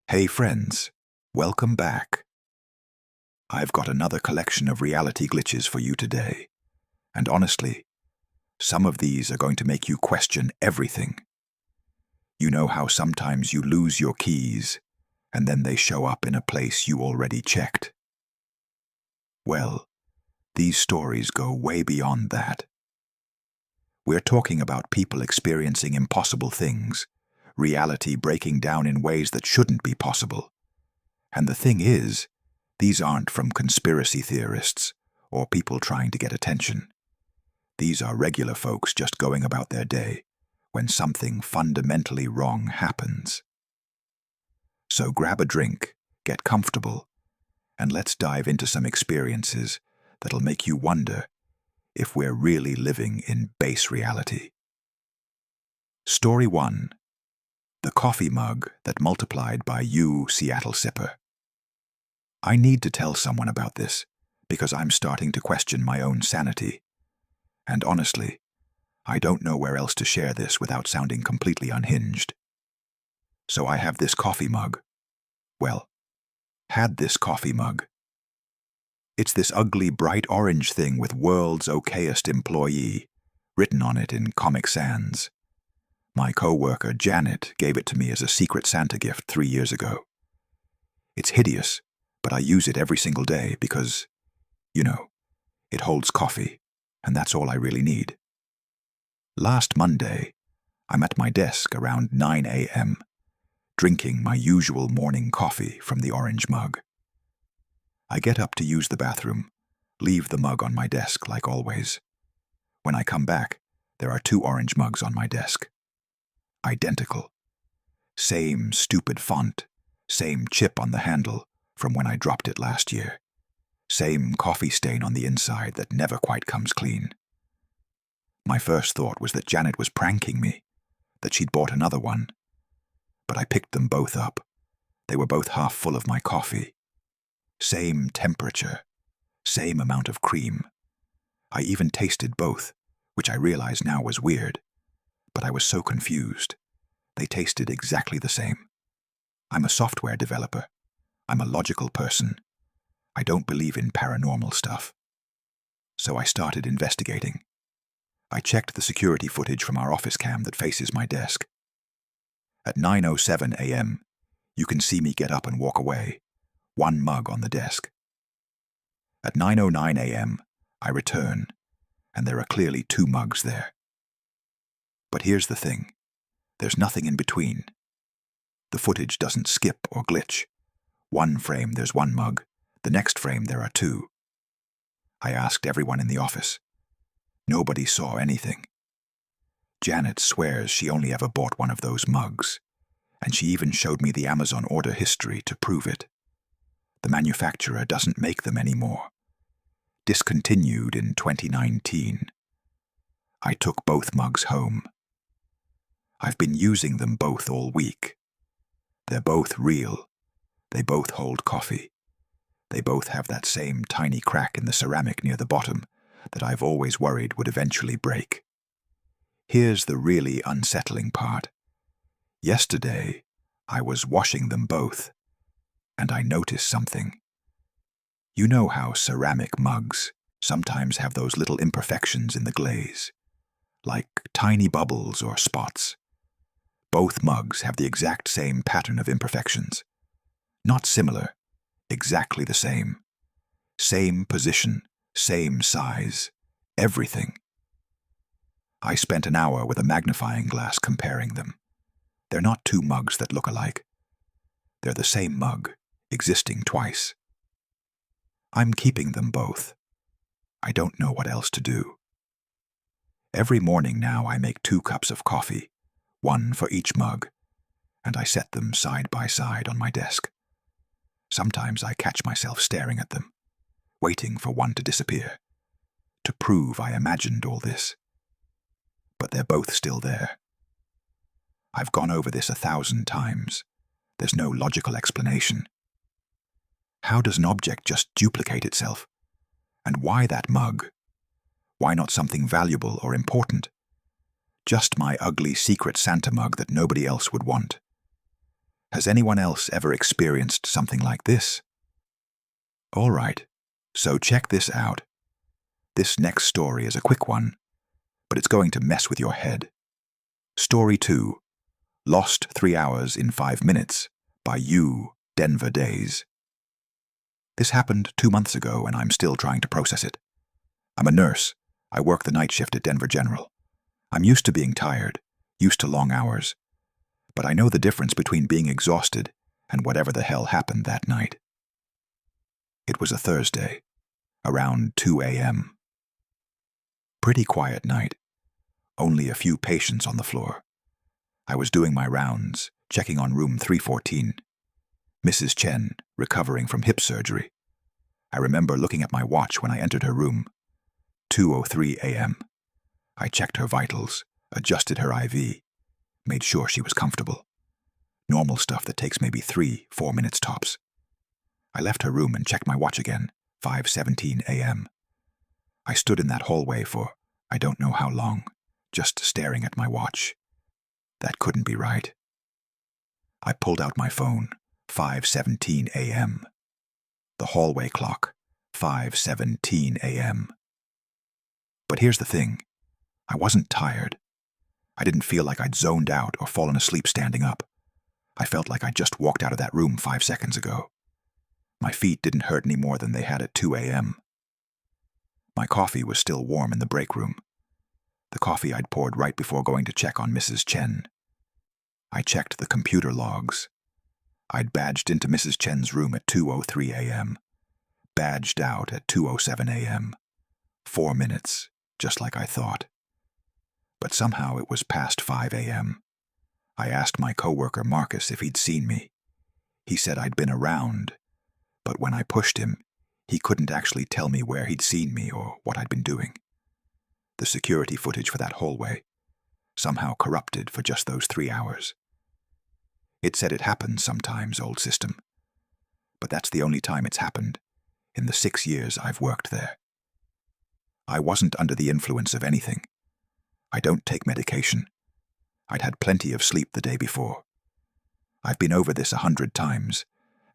Hey friends, welcome back. I've got another collection of reality glitches for you today. And honestly, some of these are going to make you question everything. You know how sometimes you lose your keys, and then they show up in a place you already checked? Well, these stories go way beyond that. We're talking about people experiencing impossible things, reality breaking down in ways that shouldn't be possible. And the thing is, these aren't from conspiracy theorists or people trying to get attention. These are regular folks just going about their day when something fundamentally wrong happens. So grab a drink, get comfortable, and let's dive into some experiences that'll make you wonder if we're really living in base reality. Story 1. The coffee mug that multiplied by you, Seattle Sipper. I need to tell someone about this because I'm starting to question my own sanity. And honestly, I don't know where else to share this without sounding completely unhinged. So I have this coffee mug. Well, had this coffee mug. It's this ugly bright orange thing with "World's Okayest Employee" written on it in Comic Sans. My co-worker Janet gave it to me as a Secret Santa gift 3 years ago. It's hideous, but I use it every single day because, it holds coffee, and that's all I really need. Last Monday, I'm at my desk around 9 a.m., drinking my usual morning coffee from the orange mug. I get up to use the bathroom, leave the mug on my desk like always. When I come back, there are 2 orange mugs on my desk. Identical. Same stupid font, same chip on the handle from when I dropped it last year. Same coffee stain on the inside that never quite comes clean. My first thought was that Janet was pranking me, that she'd bought another one. But I picked them both up. They were both half full of my coffee. Same temperature, same amount of cream. I even tasted both, which I realize now was weird. But I was so confused. They tasted exactly the same. I'm a software developer. I'm a logical person. I don't believe in paranormal stuff. So I started investigating. I checked the security footage from our office cam that faces my desk. At 9:07 a.m., you can see me get up and walk away, 1 mug on the desk. At 9:09 a.m., I return, and there are clearly 2 mugs there. But here's the thing. There's nothing in between. The footage doesn't skip or glitch. One frame there's 1 mug, the next frame there are 2. I asked everyone in the office. Nobody saw anything. Janet swears she only ever bought one of those mugs, and she even showed me the Amazon order history to prove it. The manufacturer doesn't make them anymore. Discontinued in 2019. I took both mugs home. I've been using them both all week. They're both real. They both hold coffee. They both have that same tiny crack in the ceramic near the bottom that I've always worried would eventually break. Here's the really unsettling part. Yesterday, I was washing them both, and I noticed something. You know how ceramic mugs sometimes have those little imperfections in the glaze, like tiny bubbles or spots. Both mugs have the exact same pattern of imperfections. Not similar, exactly the same. Same position, same size, everything. I spent an hour with a magnifying glass comparing them. They're not 2 mugs that look alike. They're the same mug, existing twice. I'm keeping them both. I don't know what else to do. Every morning now I make 2 cups of coffee, 1 for each mug, and I set them side by side on my desk. Sometimes I catch myself staring at them, waiting for one to disappear, to prove I imagined all this. But they're both still there. I've gone over this 1,000 times. There's no logical explanation. How does an object just duplicate itself? And why that mug? Why not something valuable or important? Just my ugly Secret Santa mug that nobody else would want. Has anyone else ever experienced something like this? All right, so check this out. This next story is a quick one, but it's going to mess with your head. Story 2, Lost 3 Hours in 5 Minutes by U. Denver Days. This happened 2 months ago and I'm still trying to process it. I'm a nurse. I work the night shift at Denver General. I'm used to being tired, used to long hours. But I know the difference between being exhausted and whatever the hell happened that night. It was a Thursday, around 2 a.m. Pretty quiet night. Only a few patients on the floor. I was doing my rounds, checking on room 314. Mrs. Chen, recovering from hip surgery. I remember looking at my watch when I entered her room. 2:03 a.m. I checked her vitals, adjusted her IV, made sure she was comfortable. Normal stuff that takes maybe 3-4 minutes tops. I left her room and checked my watch again, 5:17 a.m. I stood in that hallway for I don't know how long, just staring at my watch. That couldn't be right. I pulled out my phone, 5:17 a.m. The hallway clock, 5:17 a.m. But here's the thing. I wasn't tired. I didn't feel like I'd zoned out or fallen asleep standing up. I felt like I'd just walked out of that room 5 seconds ago. My feet didn't hurt any more than they had at 2 a.m. My coffee was still warm in the break room. The coffee I'd poured right before going to check on Mrs. Chen. I checked the computer logs. I'd badged into Mrs. Chen's room at 2:03 a.m. Badged out at 2:07 a.m. 4 minutes, just like I thought. But somehow it was past 5 a.m. I asked my coworker Marcus if he'd seen me. He said I'd been around, but when I pushed him, he couldn't actually tell me where he'd seen me or what I'd been doing. The security footage for that hallway, somehow corrupted for just those 3 hours. It said it happens sometimes, old system. But that's the only time it's happened, in the 6 years I've worked there. I wasn't under the influence of anything. I don't take medication. I'd had plenty of sleep the day before. I've been over this 100 times,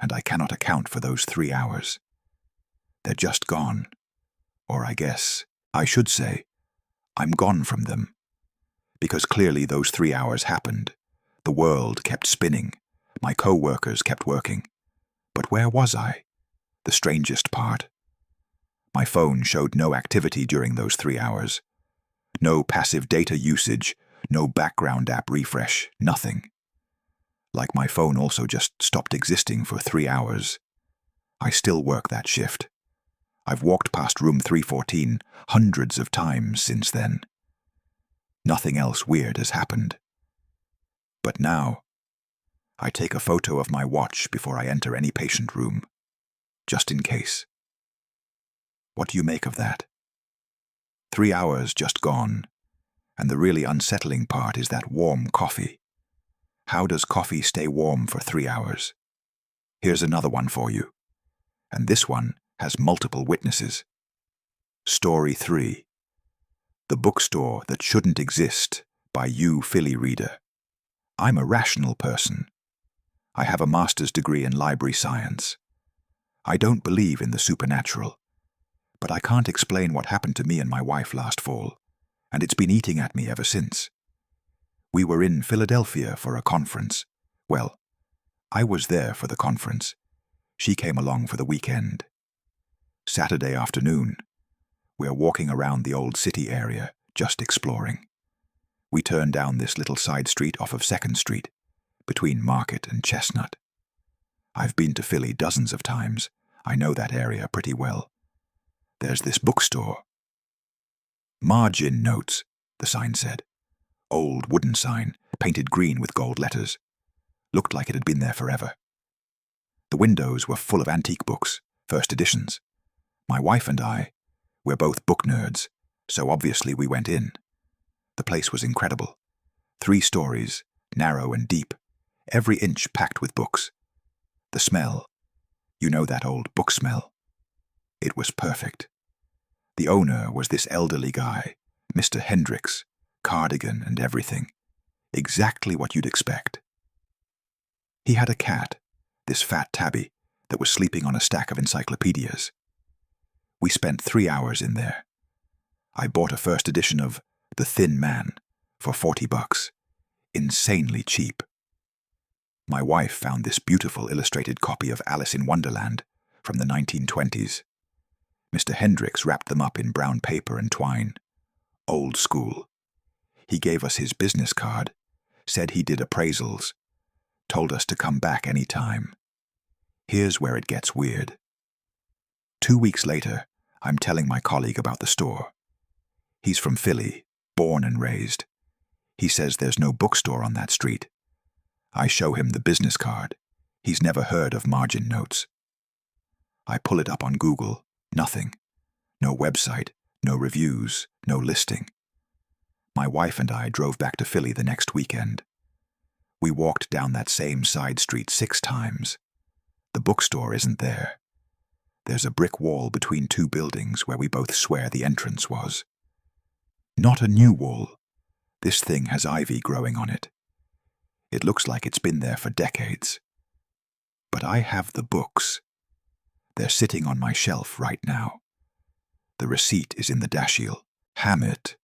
and I cannot account for those 3 hours. They're just gone. Or I guess, I should say, I'm gone from them. Because clearly those 3 hours happened. The world kept spinning. My co-workers kept working. But where was I? The strangest part. My phone showed no activity during those 3 hours. No passive data usage, no background app refresh, nothing. Like my phone also just stopped existing for 3 hours. I still work that shift. I've walked past room 314 hundreds of times since then. Nothing else weird has happened. But now, I take a photo of my watch before I enter any patient room, just in case. What do you make of that? 3 hours just gone, and the really unsettling part is that warm coffee. How does coffee stay warm for 3 hours? Here's another one for you, and this one has multiple witnesses. Story 3. The Bookstore That Shouldn't Exist by U. Philly Reader. I'm a rational person. I have a master's degree in library science. I don't believe in the supernatural, but I can't explain what happened to me and my wife last fall, and it's been eating at me ever since. We were in Philadelphia for a conference. Well, I was there for the conference. She came along for the weekend. Saturday afternoon, we're walking around the old city area, just exploring. We turn down this little side street off of 2nd Street, between Market and Chestnut. I've been to Philly dozens of times. I know that area pretty well. There's this bookstore. Margin notes, the sign said. Old wooden sign, painted green with gold letters. Looked like it had been there forever. The windows were full of antique books, first editions. My wife and I, we're both book nerds, so obviously we went in. The place was incredible. 3 stories, narrow and deep, every inch packed with books. The smell, you know that old book smell. It was perfect. The owner was this elderly guy, Mr. Hendricks, cardigan and everything. Exactly what you'd expect. He had a cat, this fat tabby, that was sleeping on a stack of encyclopedias. We spent 3 hours in there. I bought a first edition of The Thin Man for $40, insanely cheap. My wife found this beautiful illustrated copy of Alice in Wonderland from the 1920s. Mr. Hendricks wrapped them up in brown paper and twine. Old school. He gave us his business card, said he did appraisals, told us to come back any time. Here's where it gets weird. 2 weeks later, I'm telling my colleague about the store. He's from Philly, born and raised. He says there's no bookstore on that street. I show him the business card. He's never heard of margin notes. I pull it up on Google. Nothing. No website, no reviews, no listing. My wife and I drove back to Philly the next weekend. We walked down that same side street 6 times. The bookstore isn't there. There's a brick wall between 2 buildings where we both swear the entrance was. Not a new wall. This thing has ivy growing on it. It looks like it's been there for decades. But I have the books. They're sitting on my shelf right now. The receipt is in the dashiell. Hammett.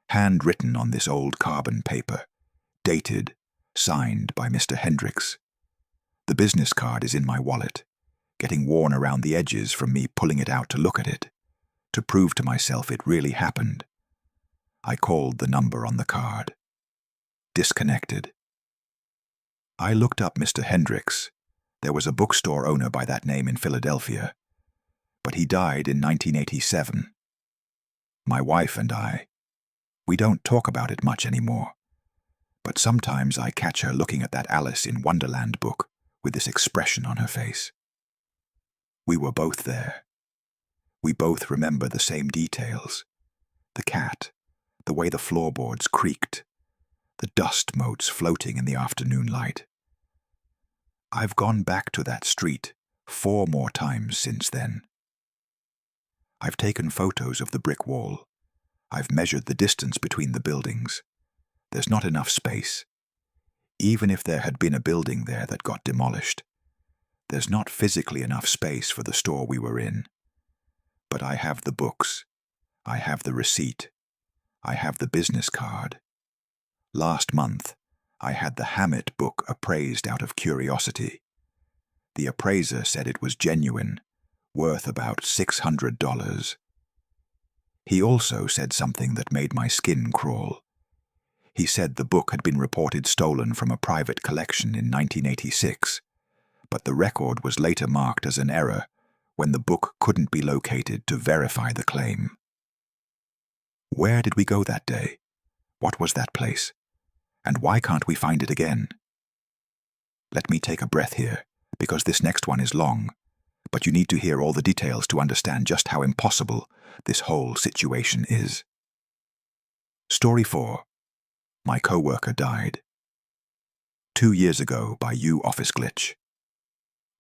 Handwritten on this old carbon paper. Dated. Signed by Mr. Hendricks. The business card is in my wallet, getting worn around the edges from me pulling it out to look at it, to prove to myself it really happened. I called the number on the card. Disconnected. I looked up Mr. Hendricks. There was a bookstore owner by that name in Philadelphia, but he died in 1987. My wife and we don't talk about it much anymore, but sometimes I catch her looking at that Alice in Wonderland book with this expression on her face. We were both there. We both remember the same details. The cat, the way the floorboards creaked, the dust motes floating in the afternoon light. I've gone back to that street 4 more times since then. I've taken photos of the brick wall. I've measured the distance between the buildings. There's not enough space. Even if there had been a building there that got demolished, there's not physically enough space for the store we were in. But I have the books. I have the receipt. I have the business card. Last month, I had the Hammett book appraised out of curiosity. The appraiser said it was genuine, worth about $600. He also said something that made my skin crawl. He said the book had been reported stolen from a private collection in 1986, but the record was later marked as an error when the book couldn't be located to verify the claim. Where did we go that day? What was that place? And why can't we find it again? Let me take a breath here, because this next one is long, but you need to hear all the details to understand just how impossible this whole situation is. Story 4. My coworker died. 2 years ago by office glitch.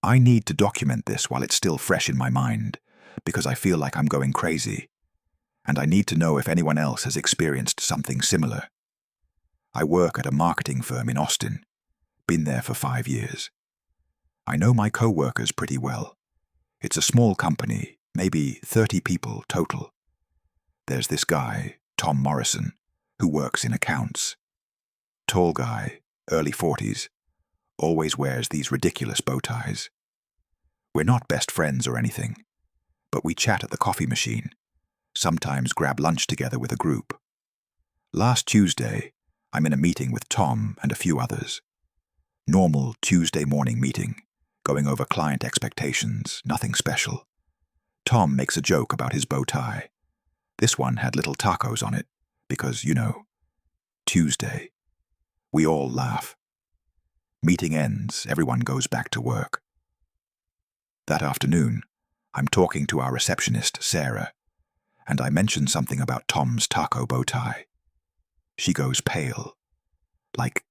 I need to document this while it's still fresh in my mind, because I feel like I'm going crazy, and I need to know if anyone else has experienced something similar. I work at a marketing firm in Austin, been there for 5 years. I know my co-workers pretty well. It's a small company, maybe 30 people total. There's this guy, Tom Morrison, who works in accounts. Tall guy, early 40s, always wears these ridiculous bow ties. We're not best friends or anything, but we chat at the coffee machine, sometimes grab lunch together with a group. Last Tuesday, I'm in a meeting with Tom and a few others. Normal Tuesday morning meeting, going over client expectations, nothing special. Tom makes a joke about his bow tie. This one had little tacos on it, because, Tuesday. We all laugh. Meeting ends, everyone goes back to work. That afternoon, I'm talking to our receptionist, Sarah, and I mention something about Tom's taco bow tie. She goes pale. Like,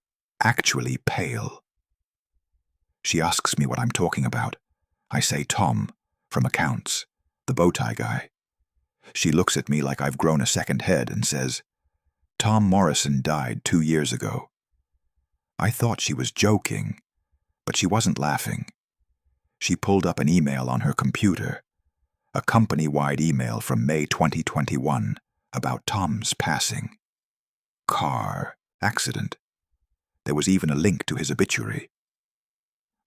actually pale. She asks me what I'm talking about. I say Tom, from accounts, the bow tie guy. She looks at me like I've grown a second head and says, Tom Morrison died 2 years ago. I thought she was joking, But she wasn't laughing. She pulled up an email on her computer, a company-wide email from May 2021 about Tom's passing. Car accident. There was even a link to his obituary.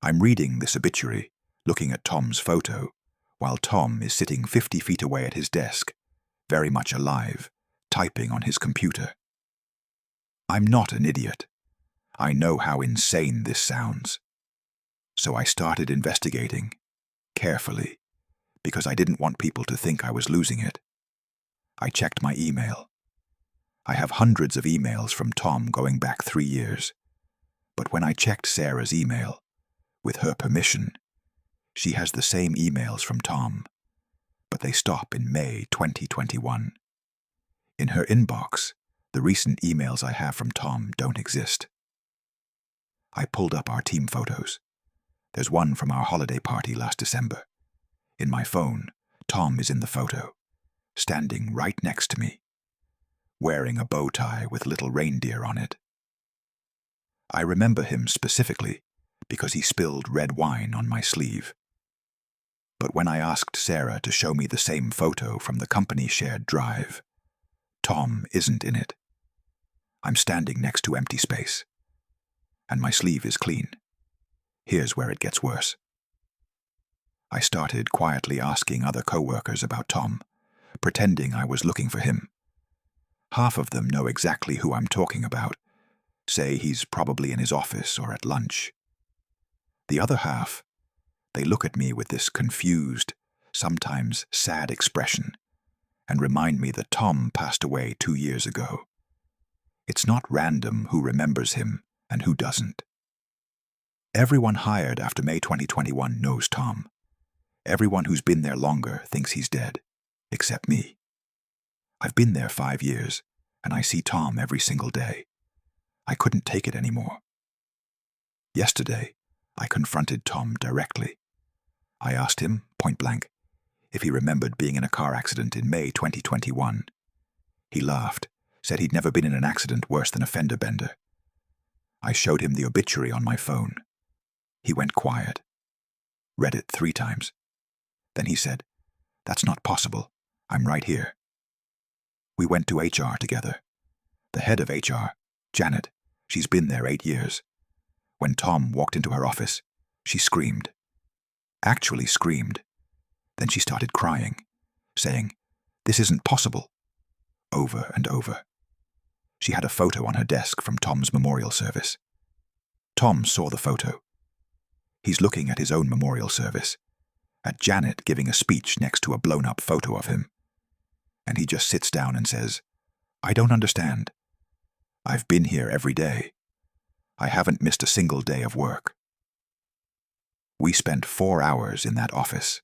I'm reading this obituary, looking at Tom's photo, while Tom is sitting 50 feet away at his desk, very much alive, typing on his computer. I'm not an idiot. I know how insane this sounds. So I started investigating, carefully, because I didn't want people to think I was losing it. I checked my email. I have hundreds of emails from Tom going back 3 years. But when I checked Sarah's email, with her permission, she has the same emails from Tom, but they stop in May 2021. In her inbox, the recent emails I have from Tom don't exist. I pulled up our team photos. There's one from our holiday party last December. In my phone, Tom is in the photo, standing right next to me, wearing a bow tie with little reindeer on it. I remember him specifically because he spilled red wine on my sleeve. But when I asked Sarah to show me the same photo from the company-shared drive, Tom isn't in it. I'm standing next to empty space, and my sleeve is clean. Here's where it gets worse. I started quietly asking other co-workers about Tom, pretending I was looking for him. Half of them know exactly who I'm talking about, say he's probably in his office or at lunch. The other half, they look at me with this confused, sometimes sad expression, and remind me that Tom passed away 2 years ago. It's not random who remembers him and who doesn't. Everyone hired after May 2021 knows Tom. Everyone who's been there longer thinks he's dead, except me. I've been there 5 years, and I see Tom every single day. I couldn't take it anymore. Yesterday, I confronted Tom directly. I asked him, point blank, if he remembered being in a car accident in May 2021. He laughed, said he'd never been in an accident worse than a fender bender. I showed him the obituary on my phone. He went quiet, read it 3 times. Then he said, "That's not possible. I'm right here." We went to HR together. The head of HR, Janet, she's been there 8 years. When Tom walked into her office, she screamed. Actually screamed. Then she started crying, saying, "This isn't possible," over and over. She had a photo on her desk from Tom's memorial service. Tom saw the photo. He's looking at his own memorial service, at Janet giving a speech next to a blown-up photo of him. And he just sits down and says, "I don't understand. I've been here every day. I haven't missed a single day of work." We spent 4 hours in that office.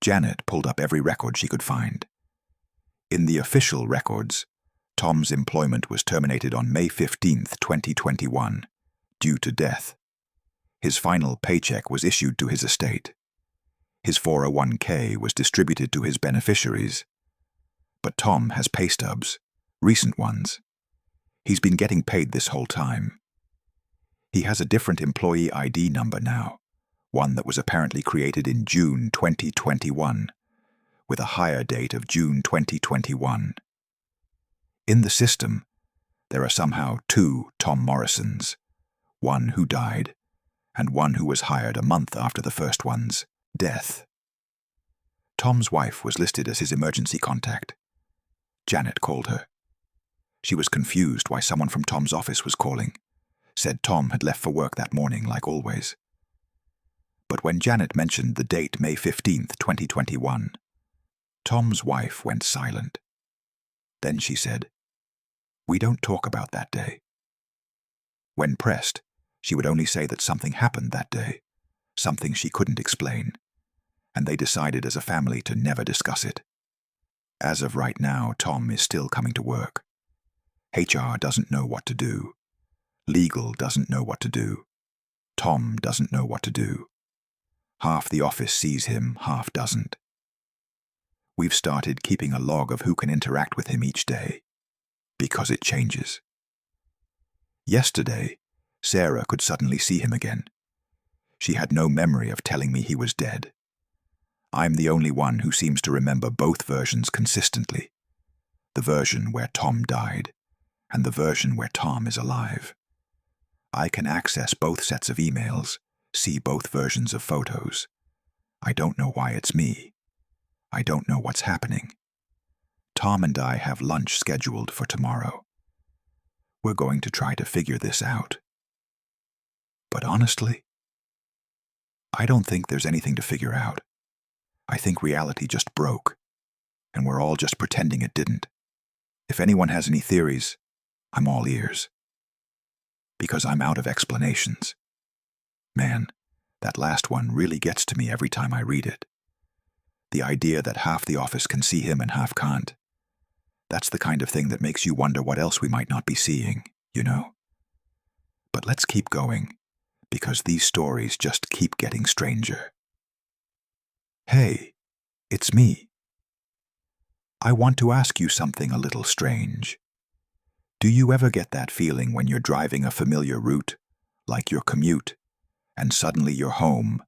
Janet pulled up every record she could find. In the official records, Tom's employment was terminated on May 15th, 2021, due to death. His final paycheck was issued to his estate. His 401k was distributed to his beneficiaries. But Tom has pay stubs, recent ones. He's been getting paid this whole time. He has a different employee ID number now, one that was apparently created in June 2021, with a hire date of June 2021. In the system, there are somehow 2 Tom Morrisons, one who died, and one who was hired a month after the first one's death. Tom's wife was listed as his emergency contact. Janet called her. She was confused why someone from Tom's office was calling, said Tom had left for work that morning like always. But when Janet mentioned the date May 15th, 2021, Tom's wife went silent. Then she said, "We don't talk about that day." When pressed, she would only say that something happened that day, something she couldn't explain, and they decided as a family to never discuss it. As of right now, Tom is still coming to work. HR doesn't know what to do. Legal doesn't know what to do. Tom doesn't know what to do. Half the office sees him, half doesn't. We've started keeping a log of who can interact with him each day, because it changes. Yesterday, Sarah could suddenly see him again. She had no memory of telling me he was dead. I'm the only one who seems to remember both versions consistently. The version where Tom died, and the version where Tom is alive. I can access both sets of emails, see both versions of photos. I don't know why it's me. I don't know what's happening. Tom and I have lunch scheduled for tomorrow. We're going to try to figure this out. But honestly, I don't think there's anything to figure out. I think reality just broke, and we're all just pretending it didn't. If anyone has any theories, I'm all ears. Because I'm out of explanations. Man, that last one really gets to me every time I read it. The idea that half the office can see him and half can't. That's the kind of thing that makes you wonder what else we might not be seeing, you know? But let's keep going, because these stories just keep getting stranger. Hey, it's me. I want to ask you something a little strange. Do you ever get that feeling when you're driving a familiar route, like your commute, and suddenly you're home,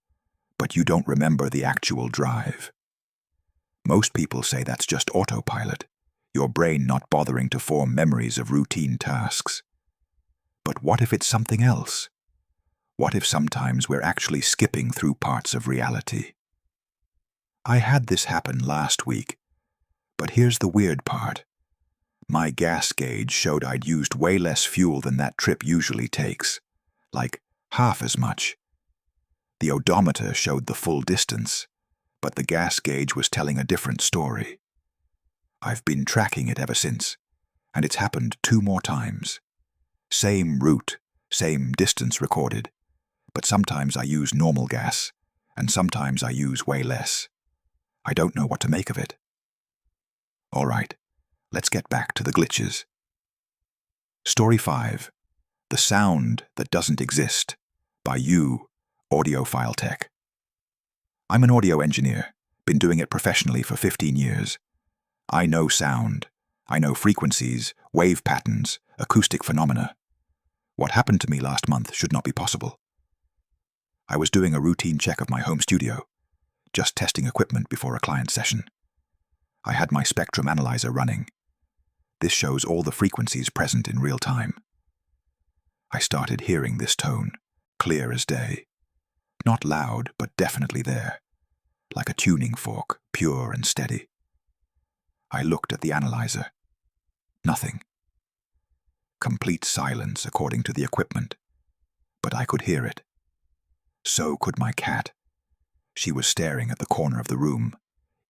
but you don't remember the actual drive? Most people say that's just autopilot, your brain not bothering to form memories of routine tasks. But what if it's something else? What if sometimes we're actually skipping through parts of reality? I had this happen last week, but here's the weird part. My gas gauge showed I'd used way less fuel than that trip usually takes, like half as much. The odometer showed the full distance, but the gas gauge was telling a different story. I've been tracking it ever since, and it's happened 2 more times. Same route, same distance recorded, but sometimes I use normal gas, and sometimes I use way less. I don't know what to make of it. All right. Let's get back to the glitches. Story 5. The Sound That Doesn't Exist, by you, Audiophile Tech. I'm an audio engineer, been doing it professionally for 15 years. I know sound. I know frequencies, wave patterns, acoustic phenomena. What happened to me last month should not be possible. I was doing a routine check of my home studio, just testing equipment before a client session. I had my spectrum analyzer running. This shows all the frequencies present in real time. I started hearing this tone, clear as day. Not loud, but definitely there, like a tuning fork, pure and steady. I looked at the analyzer. Nothing. Complete silence according to the equipment. But I could hear it. So could my cat. She was staring at the corner of the room,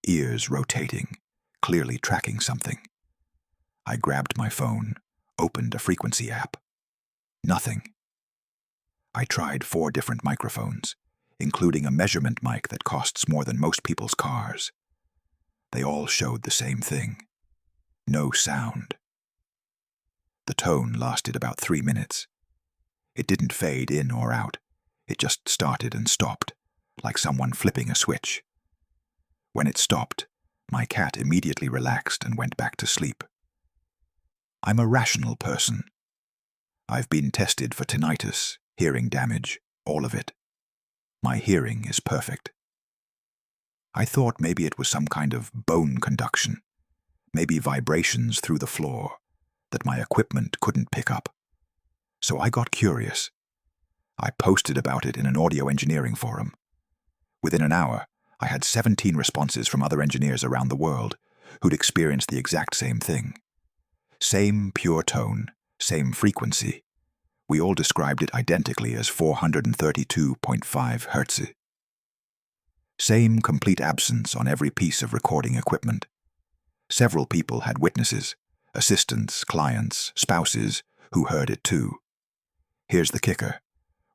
ears rotating, clearly tracking something. I grabbed my phone, opened a frequency app. Nothing. I tried 4 different microphones, including a measurement mic that costs more than most people's cars. They all showed the same thing. No sound. The tone lasted about 3 minutes. It didn't fade in or out. It just started and stopped, like someone flipping a switch. When it stopped, my cat immediately relaxed and went back to sleep. I'm a rational person. I've been tested for tinnitus, hearing damage, all of it. My hearing is perfect. I thought maybe it was some kind of bone conduction, maybe vibrations through the floor that my equipment couldn't pick up. So I got curious. I posted about it in an audio engineering forum. Within an hour, I had 17 responses from other engineers around the world who'd experienced the exact same thing. Same pure tone, same frequency. We all described it identically as 432.5 Hz. Same complete absence on every piece of recording equipment. Several people had witnesses, assistants, clients, spouses, who heard it too. Here's the kicker.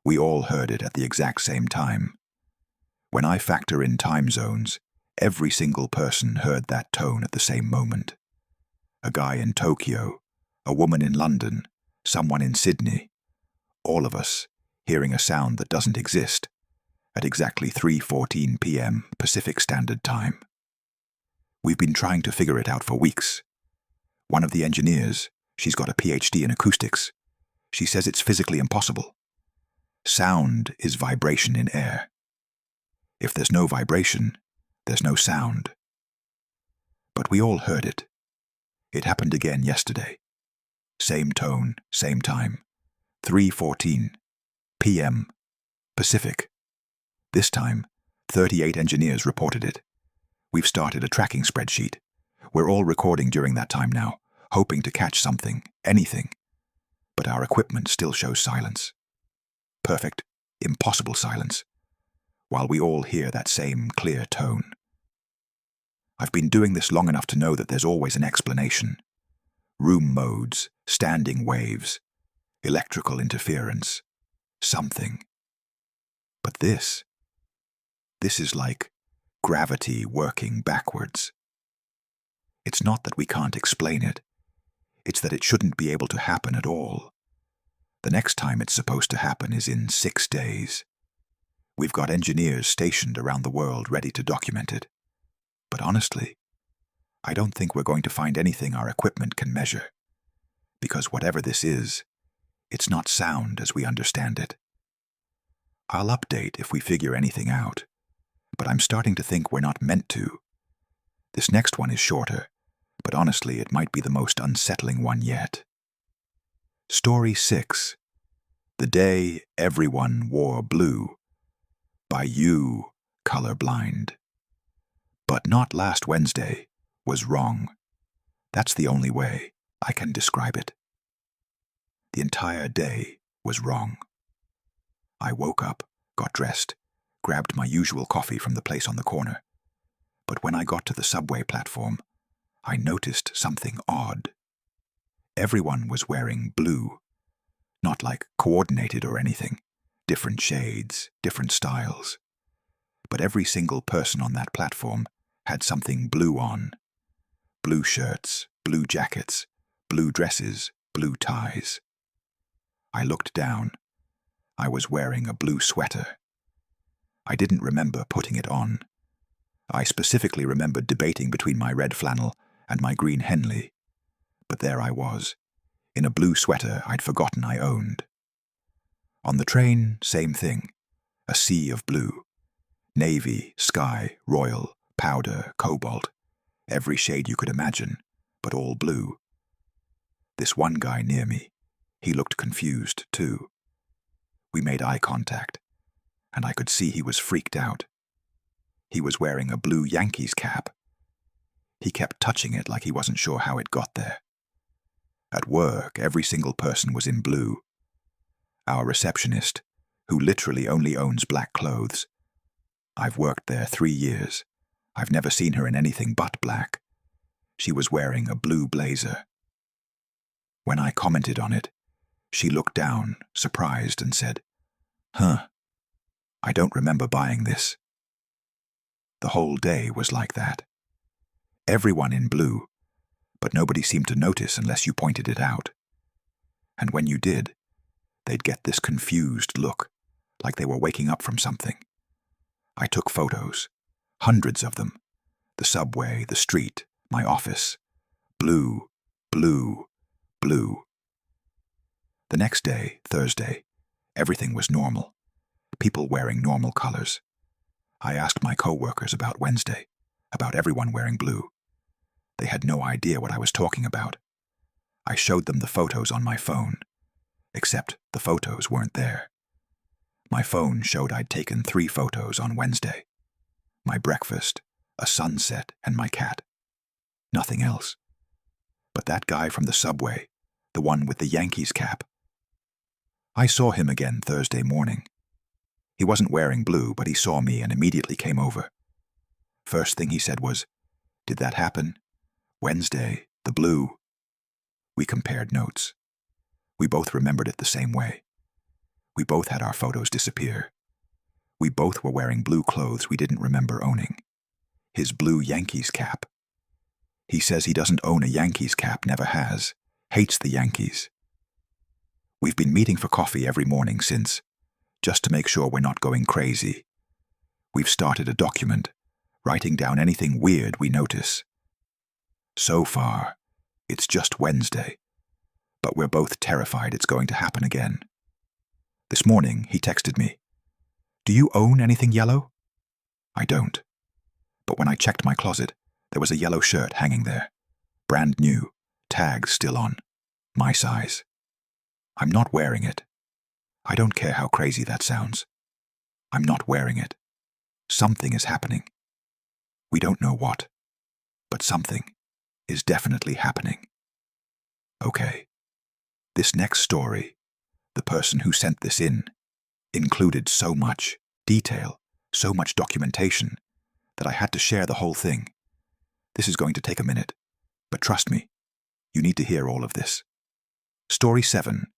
We all heard it at the exact same time. When I factor in time zones, every single person heard that tone at the same moment. A guy in Tokyo, a woman in London, someone in Sydney. All of us hearing a sound that doesn't exist at exactly 3:14 p.m. Pacific Standard Time. We've been trying to figure it out for weeks. One of the engineers, she's got a PhD in acoustics. She says it's physically impossible. Sound is vibration in air. If there's no vibration, there's no sound. But we all heard it. It happened again yesterday. Same tone, same time. 3:14 p.m. Pacific. This time, 38 engineers reported it. We've started a tracking spreadsheet. We're all recording during that time now, hoping to catch something, anything. But our equipment still shows silence. Perfect, impossible silence, while we all hear that same clear tone. I've been doing this long enough to know that there's always an explanation. Room modes, standing waves, electrical interference, something. But this is like gravity working backwards. It's not that we can't explain it. It's that it shouldn't be able to happen at all. The next time it's supposed to happen is in 6 days. We've got engineers stationed around the world ready to document it. But honestly, I don't think we're going to find anything our equipment can measure. Because whatever this is, it's not sound as we understand it. I'll update if we figure anything out, but I'm starting to think we're not meant to. This next one is shorter, but honestly it might be the most unsettling one yet. Story 6. The Day Everyone Wore Blue, by You, Colorblind. But not last Wednesday was wrong. That's the only way I can describe it. The entire day was wrong. I woke up, got dressed, grabbed my usual coffee from the place on the corner. But when I got to the subway platform, I noticed something odd. Everyone was wearing blue. Not like coordinated or anything. Different shades, different styles. But every single person on that platform had something blue on. Blue shirts, blue jackets, blue dresses, blue ties. I looked down. I was wearing a blue sweater. I didn't remember putting it on. I specifically remembered debating between my red flannel and my green Henley. But there I was, in a blue sweater I'd forgotten I owned. On the train, same thing. A sea of blue. Navy, sky, royal, powder, cobalt. Every shade you could imagine, but all blue. This one guy near me, he looked confused too. We made eye contact, and I could see he was freaked out. He was wearing a blue Yankees cap. He kept touching it like he wasn't sure how it got there. At work, every single person was in blue. Our receptionist, who literally only owns black clothes. I've worked there 3 years. I've never seen her in anything but black. She was wearing a blue blazer. When I commented on it, she looked down, surprised, and said, "Huh, I don't remember buying this." The whole day was like that. Everyone in blue, but nobody seemed to notice unless you pointed it out. And when you did, they'd get this confused look, like they were waking up from something. I took photos, hundreds of them. The subway, the street, my office. Blue, blue, blue. The next day, Thursday, everything was normal. People wearing normal colors. I asked my co-workers about Wednesday, about everyone wearing blue. They had no idea what I was talking about. I showed them the photos on my phone, except the photos weren't there. My phone showed I'd taken 3 photos on Wednesday. My breakfast, a sunset, and my cat. Nothing else. But that guy from the subway, the one with the Yankees cap. I saw him again Thursday morning. He wasn't wearing blue, but he saw me and immediately came over. First thing he said was, "Did that happen? Wednesday, the blue." We compared notes. We both remembered it the same way. We both had our photos disappear. We both were wearing blue clothes we didn't remember owning. His blue Yankees cap. He says he doesn't own a Yankees cap, never has. Hates the Yankees. We've been meeting for coffee every morning since, just to make sure we're not going crazy. We've started a document, writing down anything weird we notice. So far, it's just Wednesday, but we're both terrified it's going to happen again. This morning, he texted me, "Do you own anything yellow?" I don't. But when I checked my closet, there was a yellow shirt hanging there. Brand new, tags still on. My size. I'm not wearing it. I don't care how crazy that sounds. I'm not wearing it. Something is happening. We don't know what, but something is definitely happening. Okay. This next story, the person who sent this in, included so much detail, so much documentation, that I had to share the whole thing. This is going to take a minute, but trust me, you need to hear all of this. Story 7,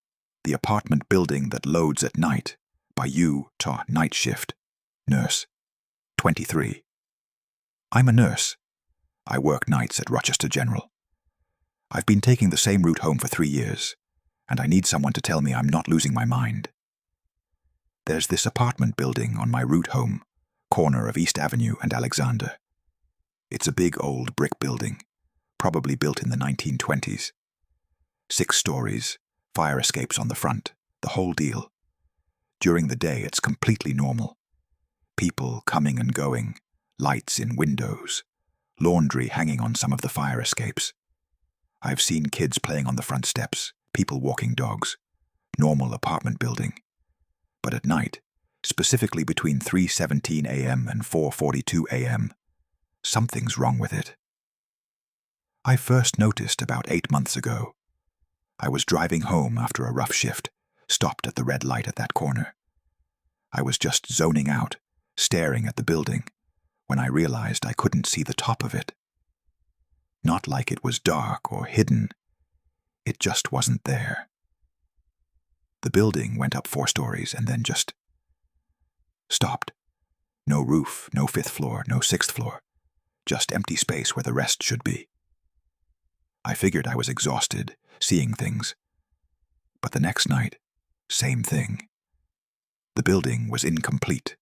The Apartment Building That Loads at Night, by Night Shift, Nurse, 23. I'm a nurse. I work nights at Rochester General. I've been taking the same route home for 3 years, and I need someone to tell me I'm not losing my mind. There's this apartment building on my route home, corner of East Avenue and Alexander. It's a big old brick building, probably built in the 1920s. 6 stories, fire escapes on the front, the whole deal. During the day, it's completely normal. People coming and going, lights in windows, laundry hanging on some of the fire escapes. I've seen kids playing on the front steps, people walking dogs. Normal apartment building. But at night, specifically between 3:17 a.m. and 4:42 a.m., something's wrong with it. I first noticed about 8 months ago. I was driving home after a rough shift, stopped at the red light at that corner. I was just zoning out, staring at the building, when I realized I couldn't see the top of it. Not like it was dark or hidden. It just wasn't there. The building went up 4 stories and then just stopped. No roof, no 5th floor, no 6th floor. Just empty space where the rest should be. I figured I was exhausted, seeing things. But the next night, same thing. The building was incomplete.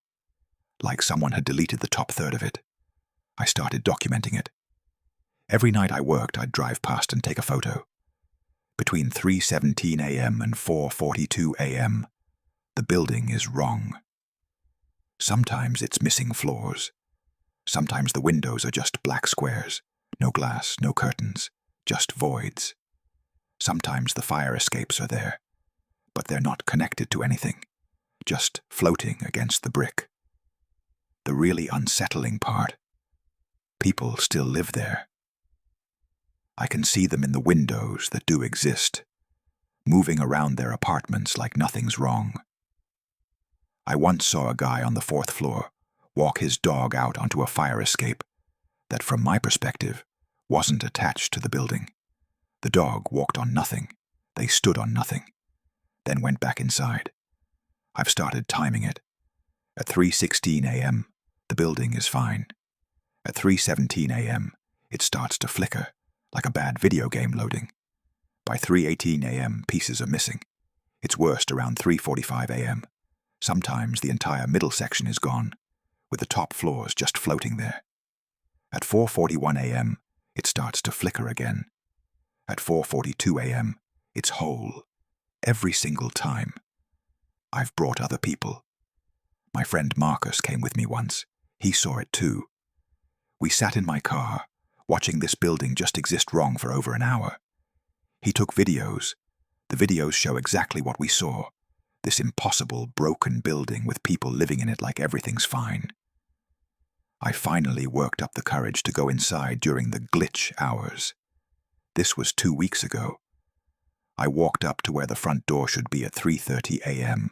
Like someone had deleted the top third of it. I started documenting it. Every night I worked, I'd drive past and take a photo. Between 3:17 a.m. and 4:42 a.m., the building is wrong. Sometimes it's missing floors. Sometimes the windows are just black squares, no glass, no curtains, just voids. Sometimes the fire escapes are there, but they're not connected to anything, just floating against the brick. The really unsettling part, people still live there. I can see them in the windows that do exist, moving around their apartments like nothing's wrong. I once saw a guy on the 4th floor walk his dog out onto a fire escape that, from my perspective, wasn't attached to the building. The dog walked on nothing. They stood on nothing, then went back inside. I've started timing it. At 3:16 a.m., the building is fine. At 3:17 a.m., it starts to flicker, like a bad video game loading. By 3:18 a.m., pieces are missing. It's worst around 3:45 a.m. Sometimes the entire middle section is gone, with the top floors just floating there. At 4:41 a.m., it starts to flicker again. At 4:42 a.m., it's whole, every single time. I've brought other people. My friend Marcus came with me once. He saw it too. We sat in my car, watching this building just exist wrong for over an hour. He took videos. The videos show exactly what we saw. This impossible, broken building with people living in it like everything's fine. I finally worked up the courage to go inside during the glitch hours. This was 2 weeks ago. I walked up to where the front door should be at 3:30 a.m.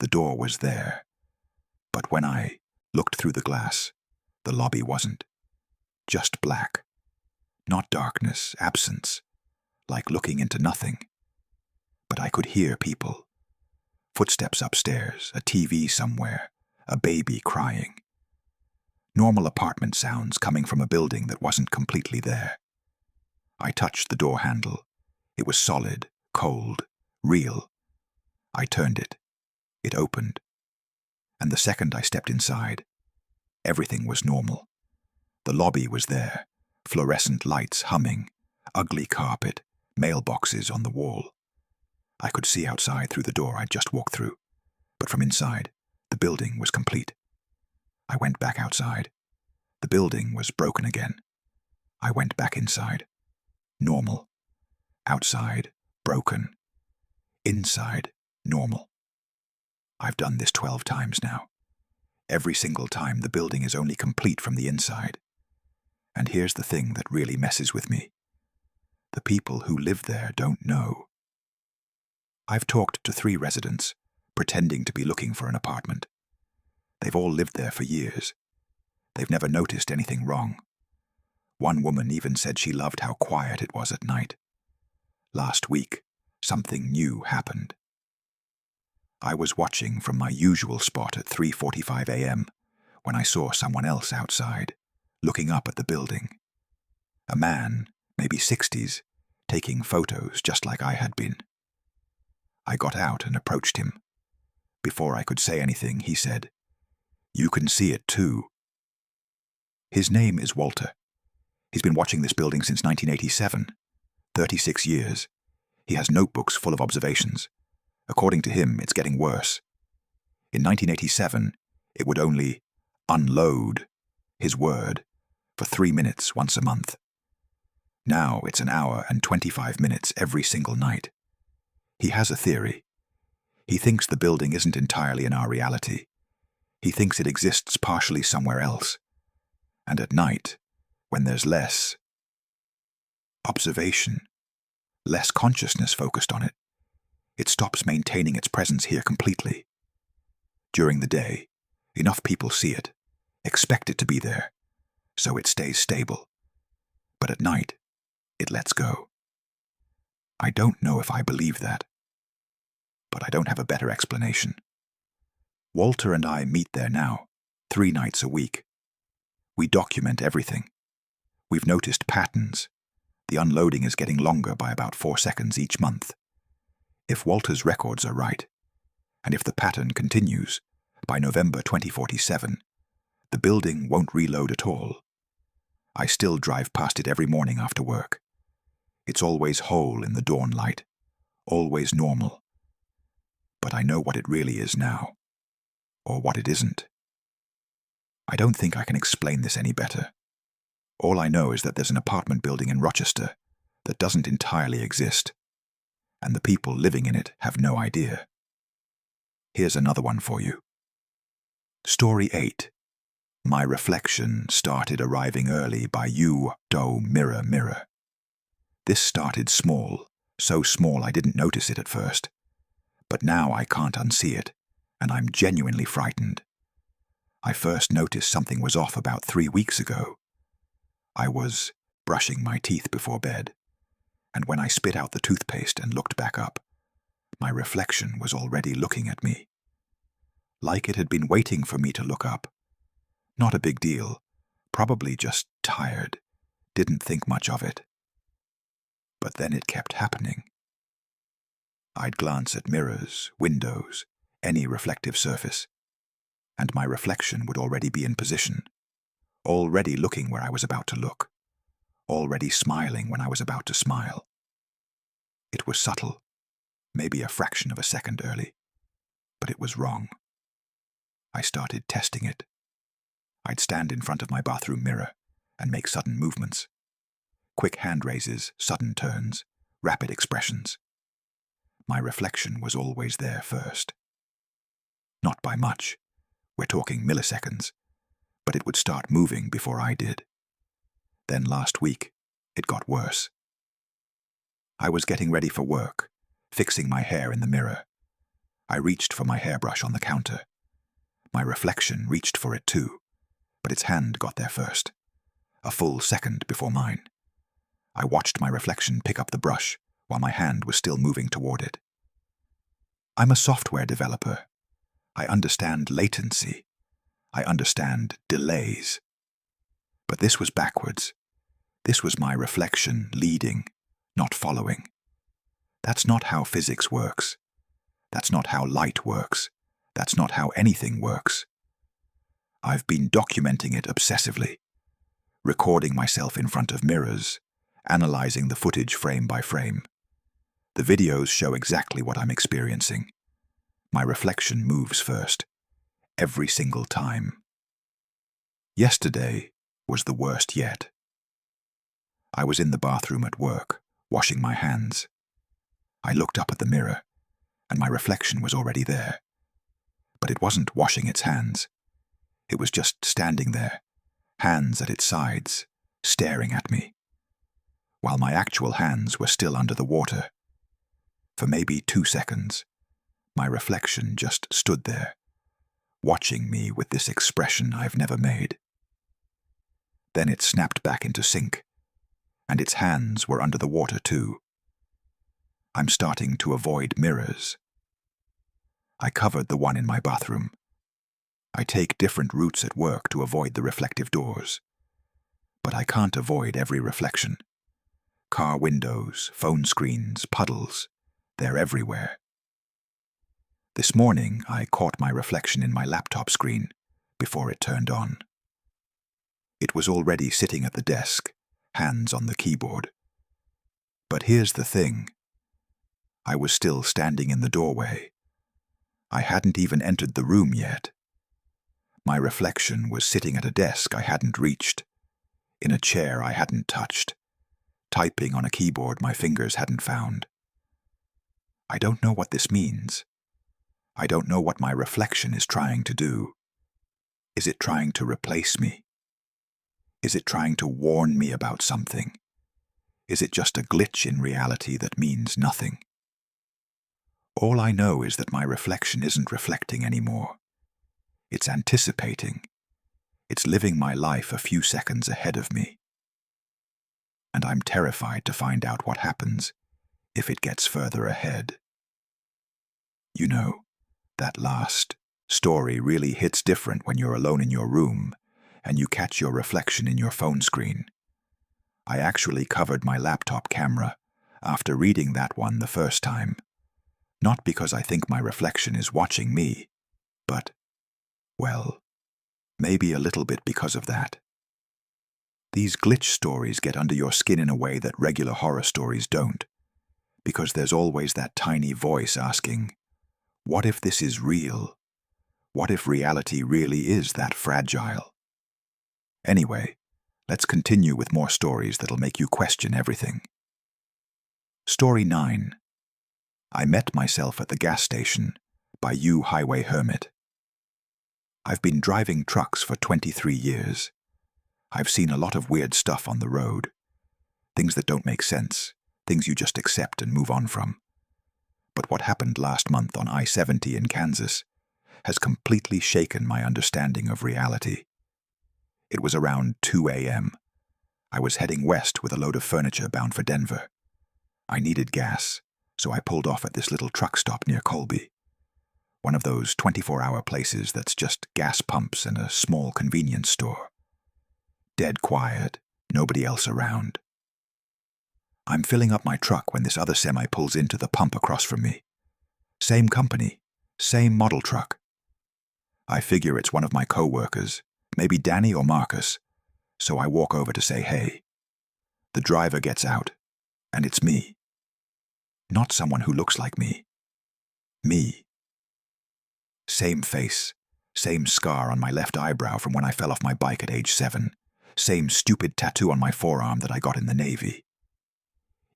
The door was there, but when I looked through the glass, the lobby wasn't. Just black. Not darkness, absence, like looking into nothing. But I could hear people. Footsteps upstairs, a TV somewhere, a baby crying. Normal apartment sounds coming from a building that wasn't completely there. I touched the door handle. It was solid, cold, real. I turned it. It opened. And the second I stepped inside, everything was normal. The lobby was there, fluorescent lights humming, ugly carpet, mailboxes on the wall. I could see outside through the door I'd just walked through, but from inside, the building was complete. I went back outside. The building was broken again. I went back inside. Normal. Outside, broken. Inside, normal. I've done this 12 times now. Every single time the building is only complete from the inside. And here's the thing that really messes with me. The people who live there don't know. I've talked to 3 residents, pretending to be looking for an apartment. They've all lived there for years. They've never noticed anything wrong. One woman even said she loved how quiet it was at night. Last week, something new happened. I was watching from my usual spot at 3:45 a.m. when I saw someone else outside, looking up at the building. A man, maybe 60s, taking photos just like I had been. I got out and approached him. Before I could say anything, he said, "You can see it too." His name is Walter. He's been watching this building since 1987, 36 years. He has notebooks full of observations. According to him, it's getting worse. In 1987, it would only unload, his word, for 3 minutes once a month. Now it's an hour and 25 minutes every single night. He has a theory. He thinks the building isn't entirely in our reality. He thinks it exists partially somewhere else. And at night, when there's less observation, less consciousness focused on it, it stops maintaining its presence here completely. During the day, enough people see it, expect it to be there, so it stays stable. But at night, it lets go. I don't know if I believe that, but I don't have a better explanation. Walter and I meet there now, 3 nights a week. We document everything. We've noticed patterns. The unloading is getting longer by about 4 seconds each month. If Walter's records are right, and if the pattern continues, by November 2047, the building won't reload at all. I still drive past it every morning after work. It's always whole in the dawn light, always normal. But I know what it really is now, or what it isn't. I don't think I can explain this any better. All I know is that there's an apartment building in Rochester that doesn't entirely exist, and the people living in it have no idea. Here's another one for you. Story 8. My reflection started arriving early by you, doe mirror mirror. This started small, so small I didn't notice it at first. But now I can't unsee it, and I'm genuinely frightened. I first noticed something was off about 3 weeks ago. I was brushing my teeth before bed, and when I spit out the toothpaste and looked back up, my reflection was already looking at me. Like it had been waiting for me to look up. Not a big deal, probably just tired, didn't think much of it. But then it kept happening. I'd glance at mirrors, windows, any reflective surface, and my reflection would already be in position, already looking where I was about to look, already smiling when I was about to smile. It was subtle, maybe a fraction of a second early, but it was wrong. I started testing it. I'd stand in front of my bathroom mirror and make sudden movements. Quick hand raises, sudden turns, rapid expressions. My reflection was always there first. Not by much, we're talking milliseconds, but it would start moving before I did. Then last week, it got worse. I was getting ready for work, fixing my hair in the mirror. I reached for my hairbrush on the counter. My reflection reached for it too, but its hand got there first, a full second before mine. I watched my reflection pick up the brush while my hand was still moving toward it. I'm a software developer. I understand latency. I understand delays. But this was backwards. This was my reflection leading, not following. That's not how physics works. That's not how light works. That's not how anything works. I've been documenting it obsessively, recording myself in front of mirrors, analyzing the footage frame by frame. The videos show exactly what I'm experiencing. My reflection moves first, every single time. Yesterday was the worst yet. I was in the bathroom at work, washing my hands. I looked up at the mirror, and my reflection was already there. But it wasn't washing its hands. It was just standing there, hands at its sides, staring at me, while my actual hands were still under the water. For maybe 2 seconds, my reflection just stood there, watching me with this expression I've never made. Then it snapped back into sync, and its hands were under the water too. I'm starting to avoid mirrors. I covered the one in my bathroom. I take different routes at work to avoid the reflective doors. But I can't avoid every reflection. Car windows, phone screens, puddles, they're everywhere. This morning, I caught my reflection in my laptop screen before it turned on. It was already sitting at the desk, hands on the keyboard. But here's the thing. I was still standing in the doorway. I hadn't even entered the room yet. My reflection was sitting at a desk I hadn't reached, in a chair I hadn't touched, typing on a keyboard my fingers hadn't found. I don't know what this means. I don't know what my reflection is trying to do. Is it trying to replace me? Is it trying to warn me about something? Is it just a glitch in reality that means nothing? All I know is that my reflection isn't reflecting anymore. It's anticipating. It's living my life a few seconds ahead of me. And I'm terrified to find out what happens if it gets further ahead. You know, that last story really hits different when you're alone in your room and you catch your reflection in your phone screen. I actually covered my laptop camera after reading that one the first time. Not because I think my reflection is watching me, but, well, maybe a little bit because of that. These glitch stories get under your skin in a way that regular horror stories don't, because there's always that tiny voice asking, what if this is real? What if reality really is that fragile? Anyway, let's continue with more stories that'll make you question everything. Story 9. I met myself at the gas station by You Highway Hermit. I've been driving trucks for 23 years. I've seen a lot of weird stuff on the road. Things that don't make sense, things you just accept and move on from. But what happened last month on I-70 in Kansas has completely shaken my understanding of reality. It was around 2 a.m. I was heading west with a load of furniture bound for Denver. I needed gas, so I pulled off at this little truck stop near Colby. One of those 24-hour places that's just gas pumps and a small convenience store. Dead quiet, nobody else around. I'm filling up my truck when this other semi pulls into the pump across from me. Same company, same model truck. I figure it's one of my co-workers, maybe Danny or Marcus, so I walk over to say hey. The driver gets out, and it's me. Not someone who looks like me. Me. Same face, same scar on my left eyebrow from when I fell off my bike at age 7, same stupid tattoo on my forearm that I got in the Navy.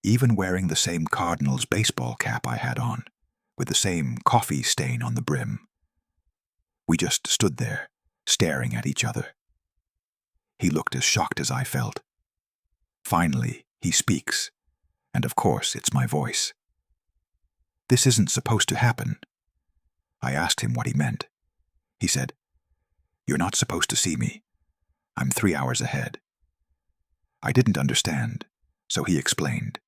Even wearing the same Cardinals baseball cap I had on, with the same coffee stain on the brim. We just stood there, staring at each other. He looked as shocked as I felt. Finally, he speaks, and of course it's my voice. This isn't supposed to happen. I asked him what he meant. He said, "You're not supposed to see me. I'm 3 hours ahead." I didn't understand, so he explained.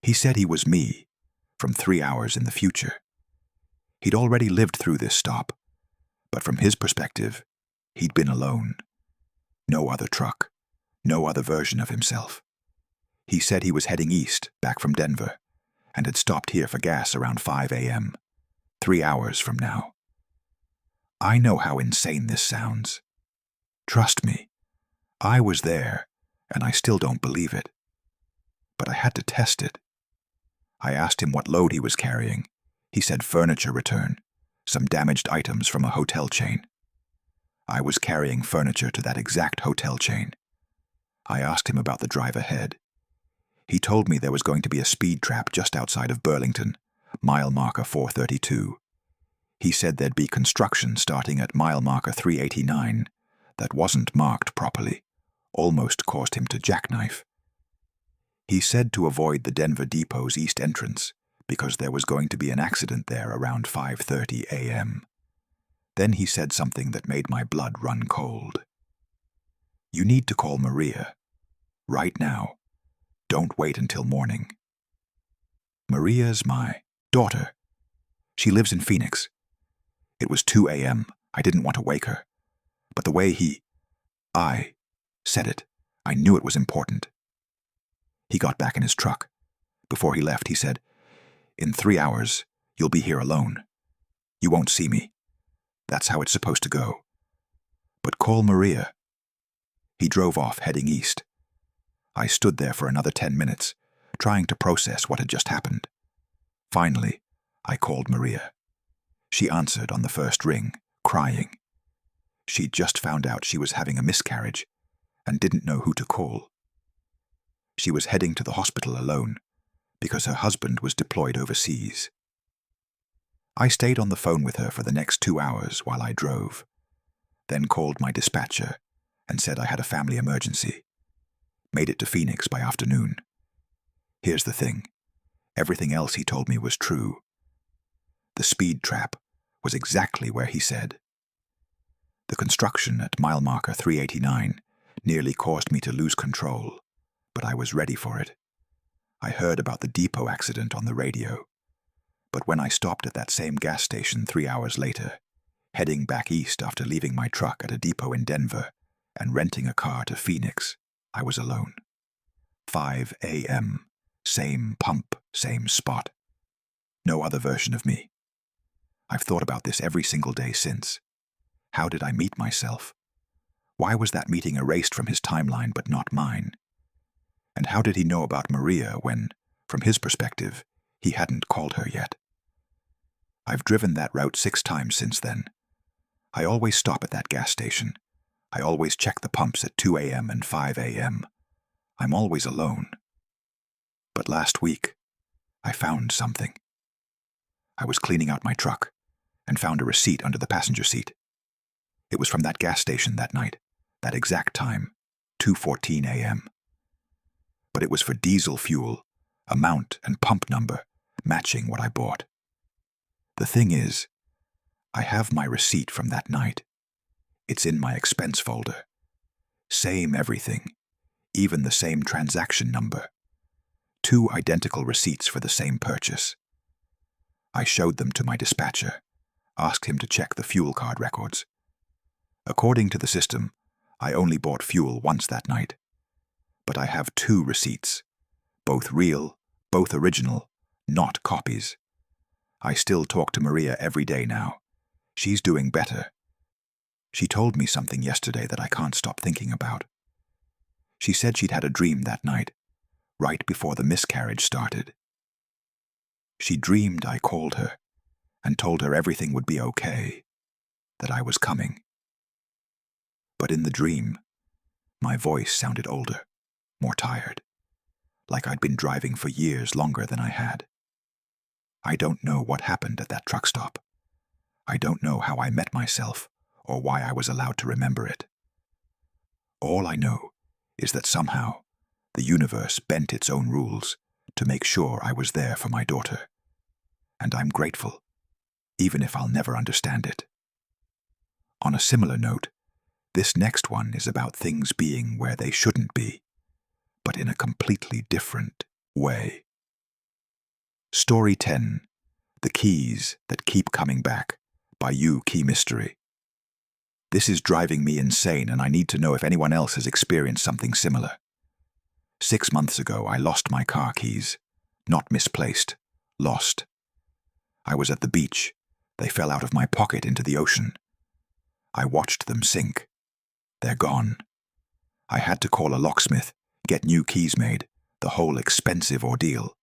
He said he was me, from 3 hours in the future. He'd already lived through this stop, but from his perspective, he'd been alone. No other truck, no other version of himself. He said he was heading east, back from Denver, and had stopped here for gas around 5 a.m., 3 hours from now. I know how insane this sounds. Trust me, I was there, and I still don't believe it. But I had to test it. I asked him what load he was carrying. He said furniture return, some damaged items from a hotel chain. I was carrying furniture to that exact hotel chain. I asked him about the drive ahead. He told me there was going to be a speed trap just outside of Burlington, mile marker 432. He said there'd be construction starting at mile marker 389 that wasn't marked properly, almost caused him to jackknife. He said to avoid the Denver Depot's east entrance because there was going to be an accident there around 5:30 a.m. Then he said something that made my blood run cold. You need to call Maria. Right now. Don't wait until morning. Maria's my daughter. She lives in Phoenix. It was 2 a.m. I didn't want to wake her. But the way I said it, I knew it was important. He got back in his truck. Before he left, he said, "In 3 hours, you'll be here alone. You won't see me. That's how it's supposed to go. But call Maria." He drove off, heading east. I stood there for another 10 minutes, trying to process what had just happened. Finally, I called Maria. She answered on the first ring, crying. She'd just found out she was having a miscarriage and didn't know who to call. She was heading to the hospital alone because her husband was deployed overseas. I stayed on the phone with her for the next 2 hours while I drove, then called my dispatcher and said I had a family emergency. Made it to Phoenix by afternoon. Here's the thing. Everything else he told me was true. The speed trap was exactly where he said. The construction at mile marker 389 nearly caused me to lose control, but I was ready for it. I heard about the depot accident on the radio, but when I stopped at that same gas station 3 hours later, heading back east after leaving my truck at a depot in Denver and renting a car to Phoenix, I was alone. 5 a.m., same pump, same spot. No other version of me. I've thought about this every single day since. How did I meet myself? Why was that meeting erased from his timeline but not mine? And how did he know about Maria when, from his perspective, he hadn't called her yet? I've driven that route 6 times since then. I always stop at that gas station. I always check the pumps at 2 a.m. and 5 a.m. I'm always alone. But last week, I found something. I was cleaning out my truck and found a receipt under the passenger seat. It was from that gas station that night, that exact time, 2:14 a.m. But it was for diesel fuel, amount and pump number matching what I bought. The thing is, I have my receipt from that night. It's in my expense folder. Same everything, even the same transaction number. 2 identical receipts for the same purchase. I showed them to my dispatcher, asked him to check the fuel card records. According to the system, I only bought fuel once that night. But I have 2 receipts, both real, both original, not copies. I still talk to Maria every day now. She's doing better. She told me something yesterday that I can't stop thinking about. She said she'd had a dream that night, right before the miscarriage started. She dreamed I called her and told her everything would be okay, that I was coming. But in the dream, my voice sounded older, more tired, like I'd been driving for years longer than I had. I don't know what happened at that truck stop. I don't know how I met myself or why I was allowed to remember it. All I know is that somehow the universe bent its own rules to make sure I was there for my daughter. And I'm grateful, even if I'll never understand it. On a similar note, this next one is about things being where they shouldn't be, but in a completely different way. Story 10, The Keys That Keep Coming Back, by You Key Mystery. This is driving me insane, and I need to know if anyone else has experienced something similar. 6 months ago, I lost my car keys. Not misplaced, lost. I was at the beach. They fell out of my pocket into the ocean. I watched them sink. They're gone. I had to call a locksmith, get new keys made, the whole expensive ordeal.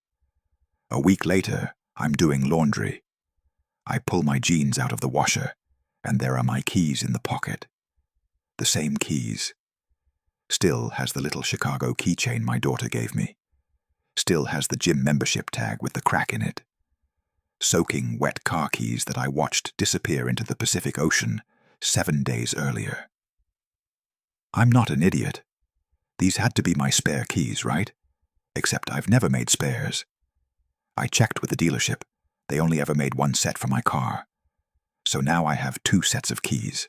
A week later, I'm doing laundry. I pull my jeans out of the washer, and there are my keys in the pocket. The same keys. Still has the little Chicago keychain my daughter gave me. Still has the gym membership tag with the crack in it. Soaking wet car keys that I watched disappear into the Pacific Ocean 7 days earlier. I'm not an idiot. These had to be my spare keys, right? Except I've never made spares. I checked with the dealership. They only ever made one set for my car. So now I have 2 sets of keys.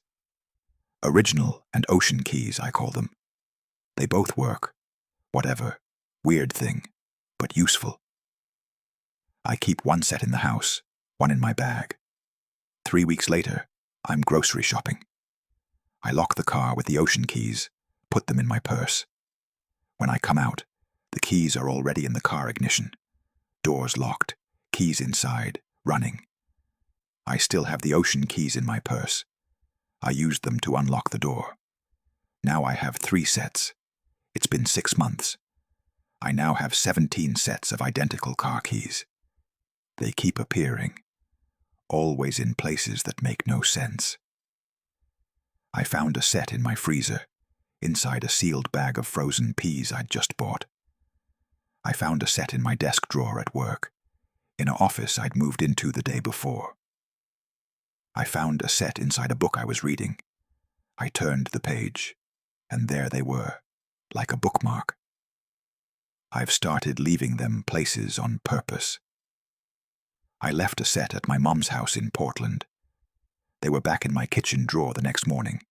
Original and ocean keys, I call them. They both work. Whatever. Weird thing, but useful. I keep 1 set in the house, 1 in my bag. 3 weeks later, I'm grocery shopping. I lock the car with the ocean keys, put them in my purse. When I come out, the keys are already in the car ignition. Doors locked, keys inside, running. I still have the ocean keys in my purse. I used them to unlock the door. Now I have 3 sets. It's been 6 months. I now have 17 sets of identical car keys. They keep appearing, always in places that make no sense. I found a set in my freezer, inside a sealed bag of frozen peas I'd just bought. I found a set in my desk drawer at work, in an office I'd moved into the day before. I found a set inside a book I was reading. I turned the page, and there they were, like a bookmark. I've started leaving them places on purpose. I left a set at my mom's house in Portland. They were back in my kitchen drawer the next morning.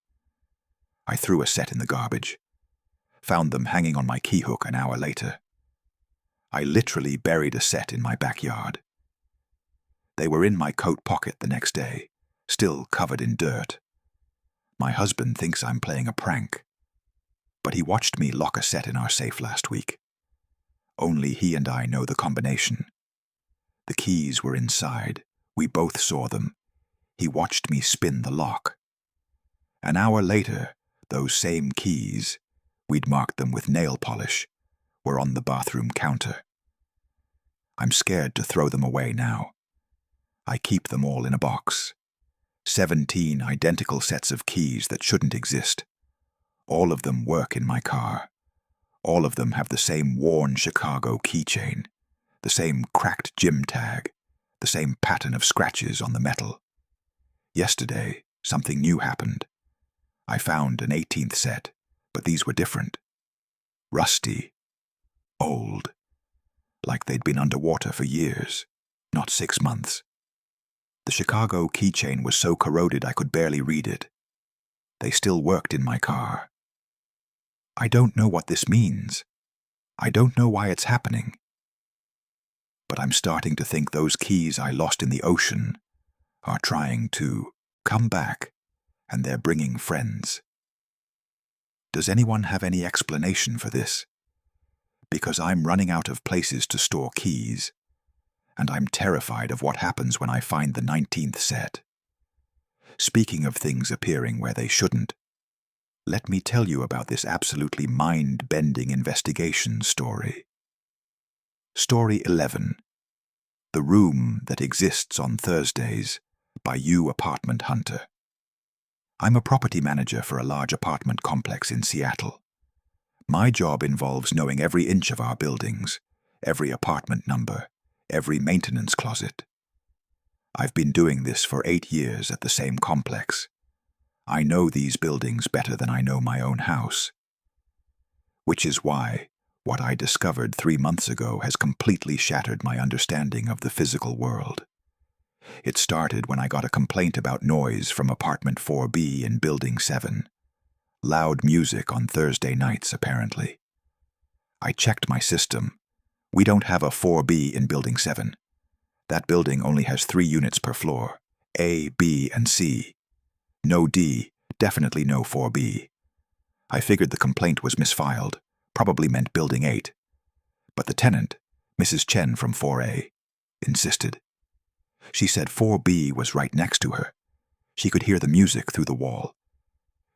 I threw a set in the garbage, found them hanging on my key hook an hour later. I literally buried a set in my backyard. They were in my coat pocket the next day, still covered in dirt. My husband thinks I'm playing a prank, but he watched me lock a set in our safe last week. Only he and I know the combination. The keys were inside. We both saw them. He watched me spin the lock. An hour later, those same keys, we'd marked them with nail polish, were on the bathroom counter. I'm scared to throw them away now. I keep them all in a box. 17 identical sets of keys that shouldn't exist. All of them work in my car. All of them have the same worn Chicago keychain, the same cracked gym tag, the same pattern of scratches on the metal. Yesterday, something new happened. I found an 18th set, but these were different. Rusty. Old. Like they'd been underwater for years, not 6 months. The Chicago keychain was so corroded I could barely read it. They still worked in my car. I don't know what this means. I don't know why it's happening. But I'm starting to think those keys I lost in the ocean are trying to come back, and they're bringing friends. Does anyone have any explanation for this? Because I'm running out of places to store keys, and I'm terrified of what happens when I find the 19th set. Speaking of things appearing where they shouldn't, let me tell you about this absolutely mind-bending investigation story. Story 11. The Room That Exists on Thursdays by You Apartment Hunter. I'm a property manager for a large apartment complex in Seattle. My job involves knowing every inch of our buildings, every apartment number, every maintenance closet. I've been doing this for 8 years at the same complex. I know these buildings better than I know my own house. Which is why what I discovered 3 months ago has completely shattered my understanding of the physical world. It started when I got a complaint about noise from apartment 4B in Building 7. Loud music on Thursday nights, apparently. I checked my system. We don't have a 4B in Building 7. That building only has 3 units per floor, A, B, and C. No D, definitely no 4B. I figured the complaint was misfiled, probably meant Building 8. But the tenant, Mrs. Chen from 4A, insisted. She said 4B was right next to her. She could hear the music through the wall.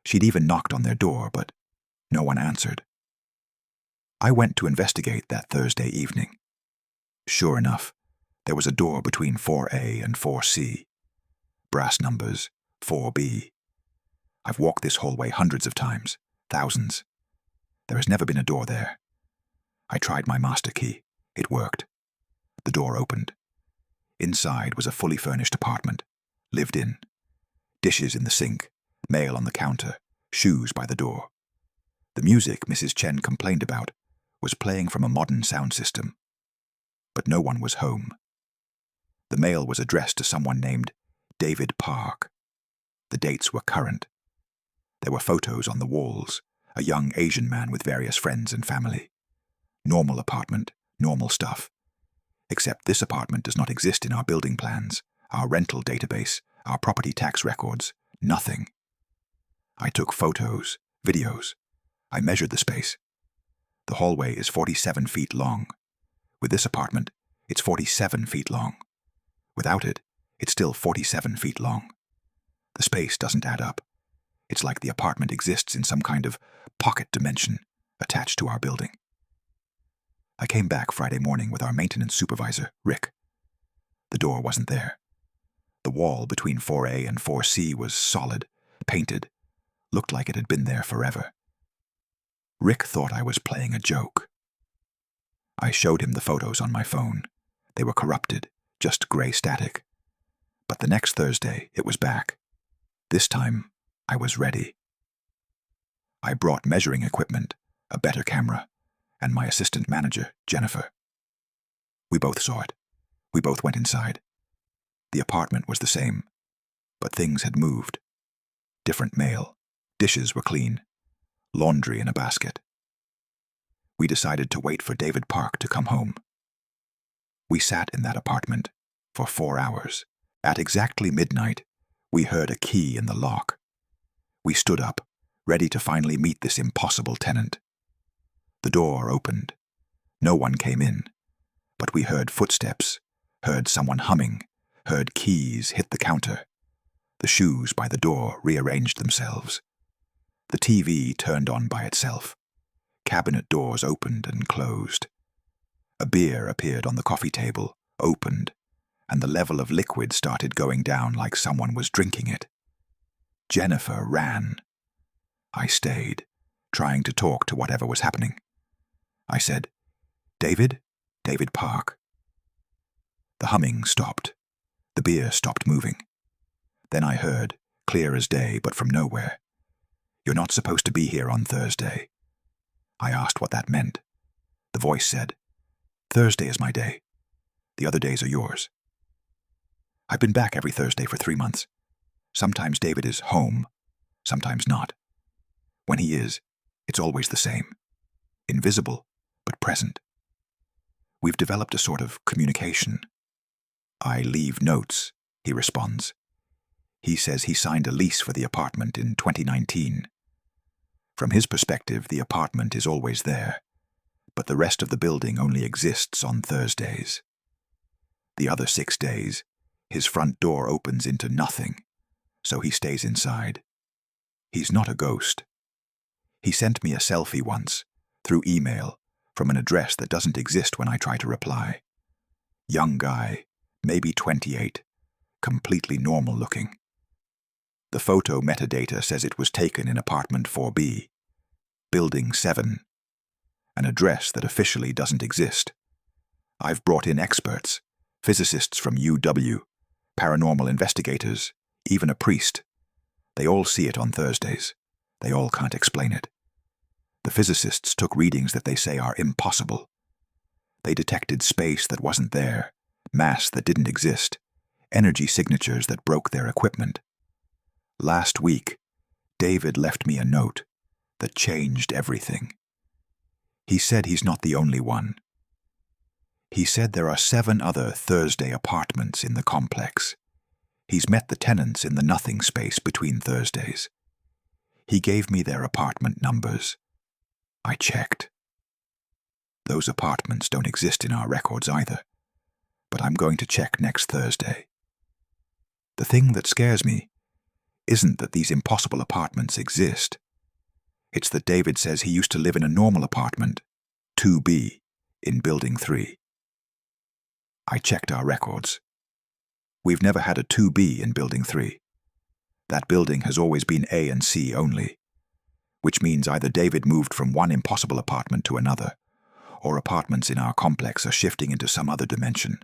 She'd even knocked on their door, but no one answered. I went to investigate that Thursday evening. Sure enough, There was a door between 4A and 4C. Brass numbers, 4B. I've walked this hallway hundreds of times, thousands. There has never been a door there. I tried my master key. It worked. The door opened. Inside was a fully furnished apartment, lived in. Dishes in the sink, mail on the counter, shoes by the door. The music Mrs. Chen complained about was playing from a modern sound system. But no one was home. The mail was addressed to someone named David Park. The dates were current. There were photos on the walls, a young Asian man with various friends and family. Normal apartment, normal stuff. Except this apartment does not exist in our building plans, our rental database, our property tax records, nothing. I took photos, videos. I measured the space. The hallway is 47 feet long. With this apartment, it's 47 feet long. Without it, it's still 47 feet long. The space doesn't add up. It's like the apartment exists in some kind of pocket dimension attached to our building. I came back Friday morning with our maintenance supervisor, Rick. The door wasn't there. The wall between 4A and 4C was solid, painted, looked like it had been there forever. Rick thought I was playing a joke. I showed him the photos on my phone. They were corrupted, just gray static. But the next Thursday, it was back. This time, I was ready. I brought measuring equipment, a better camera, and my assistant manager, Jennifer. We both saw it. We both went inside. The apartment was the same, but things had moved. Different mail. Dishes were clean. Laundry in a basket. We decided to wait for David Park to come home. We sat in that apartment for 4 hours. At exactly midnight, we heard a key in the lock. We stood up, ready to finally meet this impossible tenant. The door opened. No one came in, but we heard footsteps, heard someone humming, heard keys hit the counter. The shoes by the door rearranged themselves. The TV turned on by itself. Cabinet doors opened and closed. A beer appeared on the coffee table, opened, and the level of liquid started going down like someone was drinking it. Jennifer ran. I stayed, trying to talk to whatever was happening. I said, "David? David Park." The humming stopped. The beer stopped moving. Then I heard, clear as day, but from nowhere, "You're not supposed to be here on Thursday." I asked what that meant. The voice said, "Thursday is my day. The other days are yours." I've been back every Thursday for 3 months. Sometimes David is home, sometimes not. When he is, it's always the same. Invisible, but present. We've developed a sort of communication. I leave notes, he responds. He says he signed a lease for the apartment in 2019. From his perspective, the apartment is always there, but the rest of the building only exists on Thursdays. The other 6 days, his front door opens into nothing, so he stays inside. He's not a ghost. He sent me a selfie once, through email, from an address that doesn't exist when I try to reply. Young guy, maybe 28, completely normal looking. The photo metadata says it was taken in apartment 4B, building 7, an address that officially doesn't exist. I've brought in experts, physicists from UW, paranormal investigators, even a priest. They all see it on Thursdays. They all can't explain it. The physicists took readings that they say are impossible. They detected space that wasn't there, mass that didn't exist, energy signatures that broke their equipment. Last week, David left me a note that changed everything. He said he's not the only one. He said there are 7 other Thursday apartments in the complex. He's met the tenants in the nothing space between Thursdays. He gave me their apartment numbers. I checked. Those apartments don't exist in our records either, but I'm going to check next Thursday. The thing that scares me isn't that these impossible apartments exist. It's that David says he used to live in a normal apartment, 2B, in Building 3. I checked our records. We've never had a 2B in Building 3. That building has always been A and C only, which means either David moved from one impossible apartment to another, or apartments in our complex are shifting into some other dimension,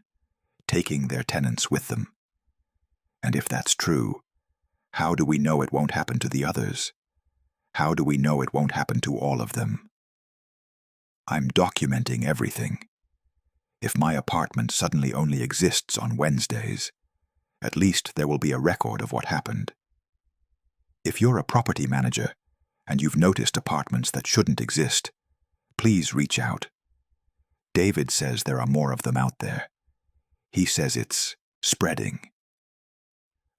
taking their tenants with them. And if that's true, how do we know it won't happen to the others? How do we know it won't happen to all of them? I'm documenting everything. If my apartment suddenly only exists on Wednesdays, at least there will be a record of what happened. If you're a property manager and you've noticed apartments that shouldn't exist, please reach out. David says there are more of them out there. He says it's spreading.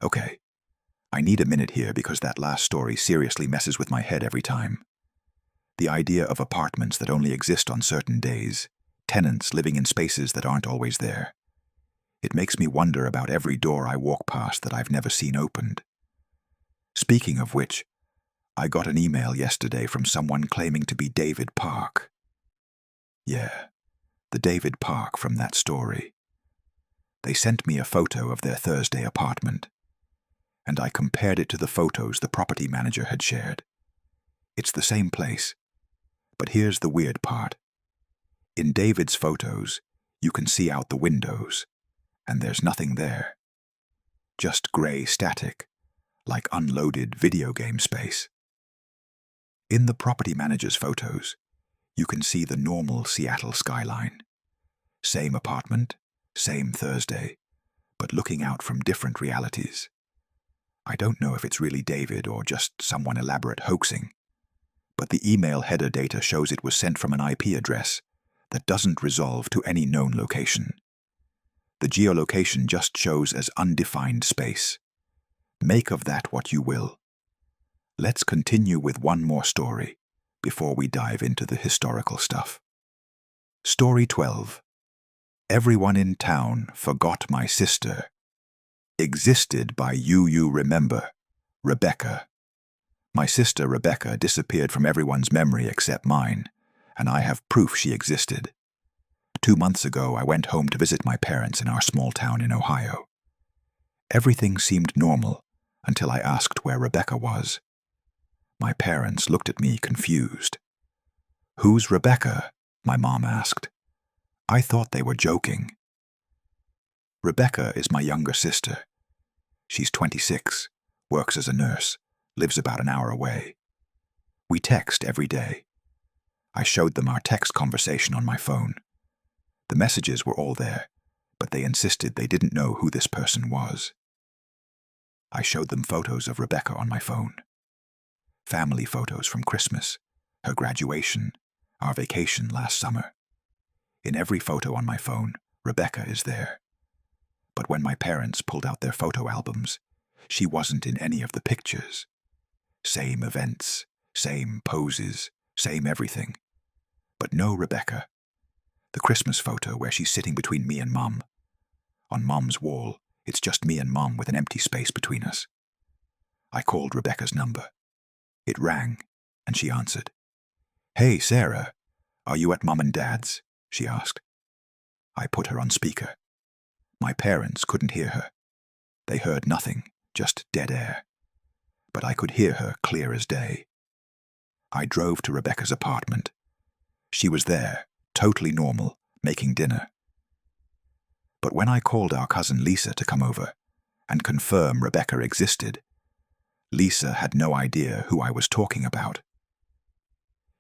Okay, I need a minute here because that last story seriously messes with my head every time. The idea of apartments that only exist on certain days, tenants living in spaces that aren't always there. It makes me wonder about every door I walk past that I've never seen opened. Speaking of which, I got an email yesterday from someone claiming to be David Park. Yeah, the David Park from that story. They sent me a photo of their Thursday apartment, and I compared it to the photos the property manager had shared. It's the same place, but here's the weird part. In David's photos, you can see out the windows, and there's nothing there. Just gray static, like unloaded video game space. In the property manager's photos, you can see the normal Seattle skyline. Same apartment, same Thursday, but looking out from different realities. I don't know if it's really David or just someone elaborate hoaxing, but the email header data shows it was sent from an IP address that doesn't resolve to any known location. The geolocation just shows as undefined space. Make of that what you will. Let's continue with one more story before we dive into the historical stuff. Story 12. Everyone in town forgot my sister. Existed by you remember, Rebecca. My sister Rebecca disappeared from everyone's memory except mine, and I have proof she existed. 2 months ago, I went home to visit my parents in our small town in Ohio. Everything seemed normal until I asked where Rebecca was. My parents looked at me confused. "Who's Rebecca?" my mom asked. I thought they were joking. Rebecca is my younger sister. She's 26, works as a nurse, lives about an hour away. We text every day. I showed them our text conversation on my phone. The messages were all there, but they insisted they didn't know who this person was. I showed them photos of Rebecca on my phone. Family photos from Christmas, her graduation, our vacation last summer. In every photo on my phone, Rebecca is there. But when my parents pulled out their photo albums, she wasn't in any of the pictures. Same events, same poses, same everything. But no Rebecca. The Christmas photo where she's sitting between me and Mom. On Mom's wall, it's just me and Mom with an empty space between us. I called Rebecca's number. It rang, and she answered. "Hey, Sarah, are you at Mom and Dad's?" she asked. I put her on speaker. My parents couldn't hear her. They heard nothing, just dead air. But I could hear her clear as day. I drove to Rebecca's apartment. She was there, totally normal, making dinner. But when I called our cousin Lisa to come over and confirm Rebecca existed, Lisa had no idea who I was talking about.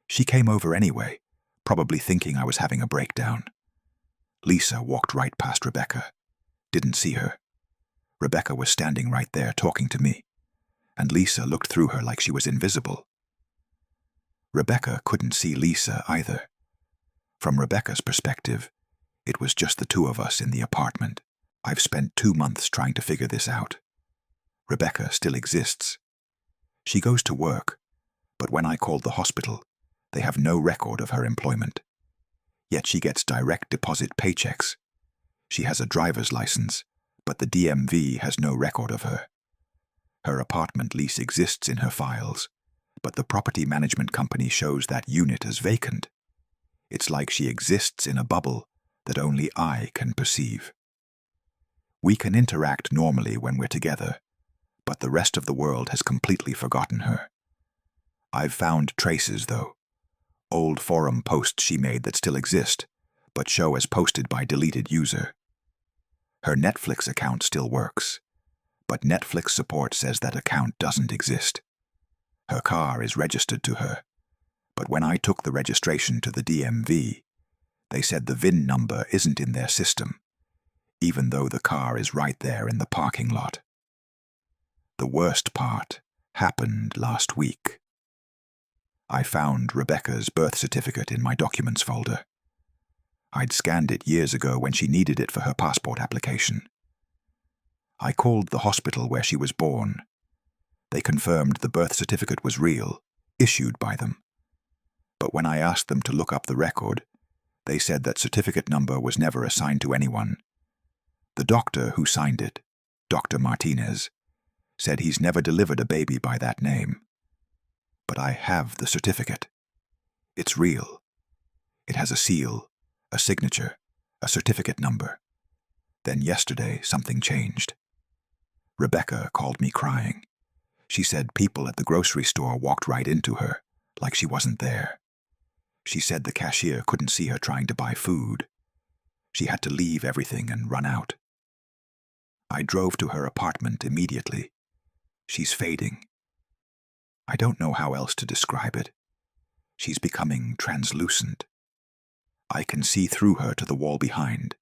She came over anyway, probably thinking I was having a breakdown. Lisa walked right past Rebecca. Didn't see her. Rebecca was standing right there talking to me, and Lisa looked through her like she was invisible. Rebecca couldn't see Lisa either. From Rebecca's perspective, it was just the two of us in the apartment. I've spent 2 months trying to figure this out. Rebecca still exists. She goes to work, but when I called the hospital, they have no record of her employment. Yet she gets direct deposit paychecks. She has a driver's license, but the DMV has no record of her. Her apartment lease exists in her files, but the property management company shows that unit as vacant. It's like she exists in a bubble that only I can perceive. We can interact normally when we're together, but the rest of the world has completely forgotten her. I've found traces, though. Old forum posts she made that still exist, but show as posted by deleted user. Her Netflix account still works, but Netflix support says that account doesn't exist. Her car is registered to her, but when I took the registration to the DMV, they said the VIN number isn't in their system, even though the car is right there in the parking lot. The worst part happened last week. I found Rebecca's birth certificate in my documents folder. I'd scanned it years ago when she needed it for her passport application. I called the hospital where she was born. They confirmed the birth certificate was real, issued by them. But when I asked them to look up the record, they said that certificate number was never assigned to anyone. The doctor who signed it, Dr. Martinez, said he's never delivered a baby by that name. But I have the certificate. It's real. It has a seal, a signature, a certificate number. Then yesterday, something changed. Rebecca called me crying. She said people at the grocery store walked right into her, like she wasn't there. She said the cashier couldn't see her trying to buy food. She had to leave everything and run out. I drove to her apartment immediately. She's fading. I don't know how else to describe it. She's becoming translucent. I can see through her to the wall behind.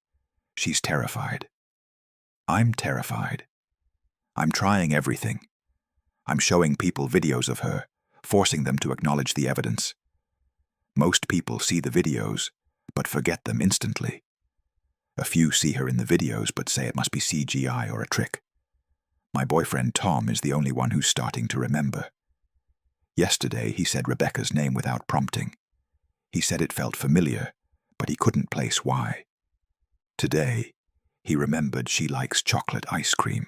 She's terrified. I'm terrified. I'm trying everything. I'm showing people videos of her, forcing them to acknowledge the evidence. Most people see the videos, but forget them instantly. A few see her in the videos but say it must be CGI or a trick. My boyfriend Tom is the only one who's starting to remember. Yesterday he said Rebecca's name without prompting. He said it felt familiar, but he couldn't place why. Today, he remembered she likes chocolate ice cream.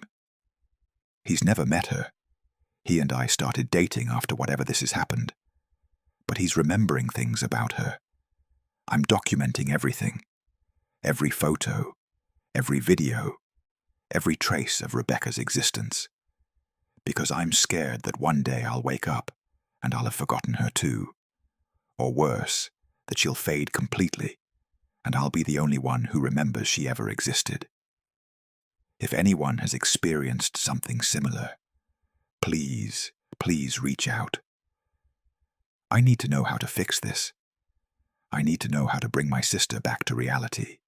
He's never met her. He and I started dating after whatever this has happened. But he's remembering things about her. I'm documenting everything. Every photo, every video, every trace of Rebecca's existence. Because I'm scared that one day I'll wake up and I'll have forgotten her too. Or worse, that she'll fade completely, and I'll be the only one who remembers she ever existed. If anyone has experienced something similar, please reach out. I need to know how to fix this. I need to know how to bring my sister back to reality.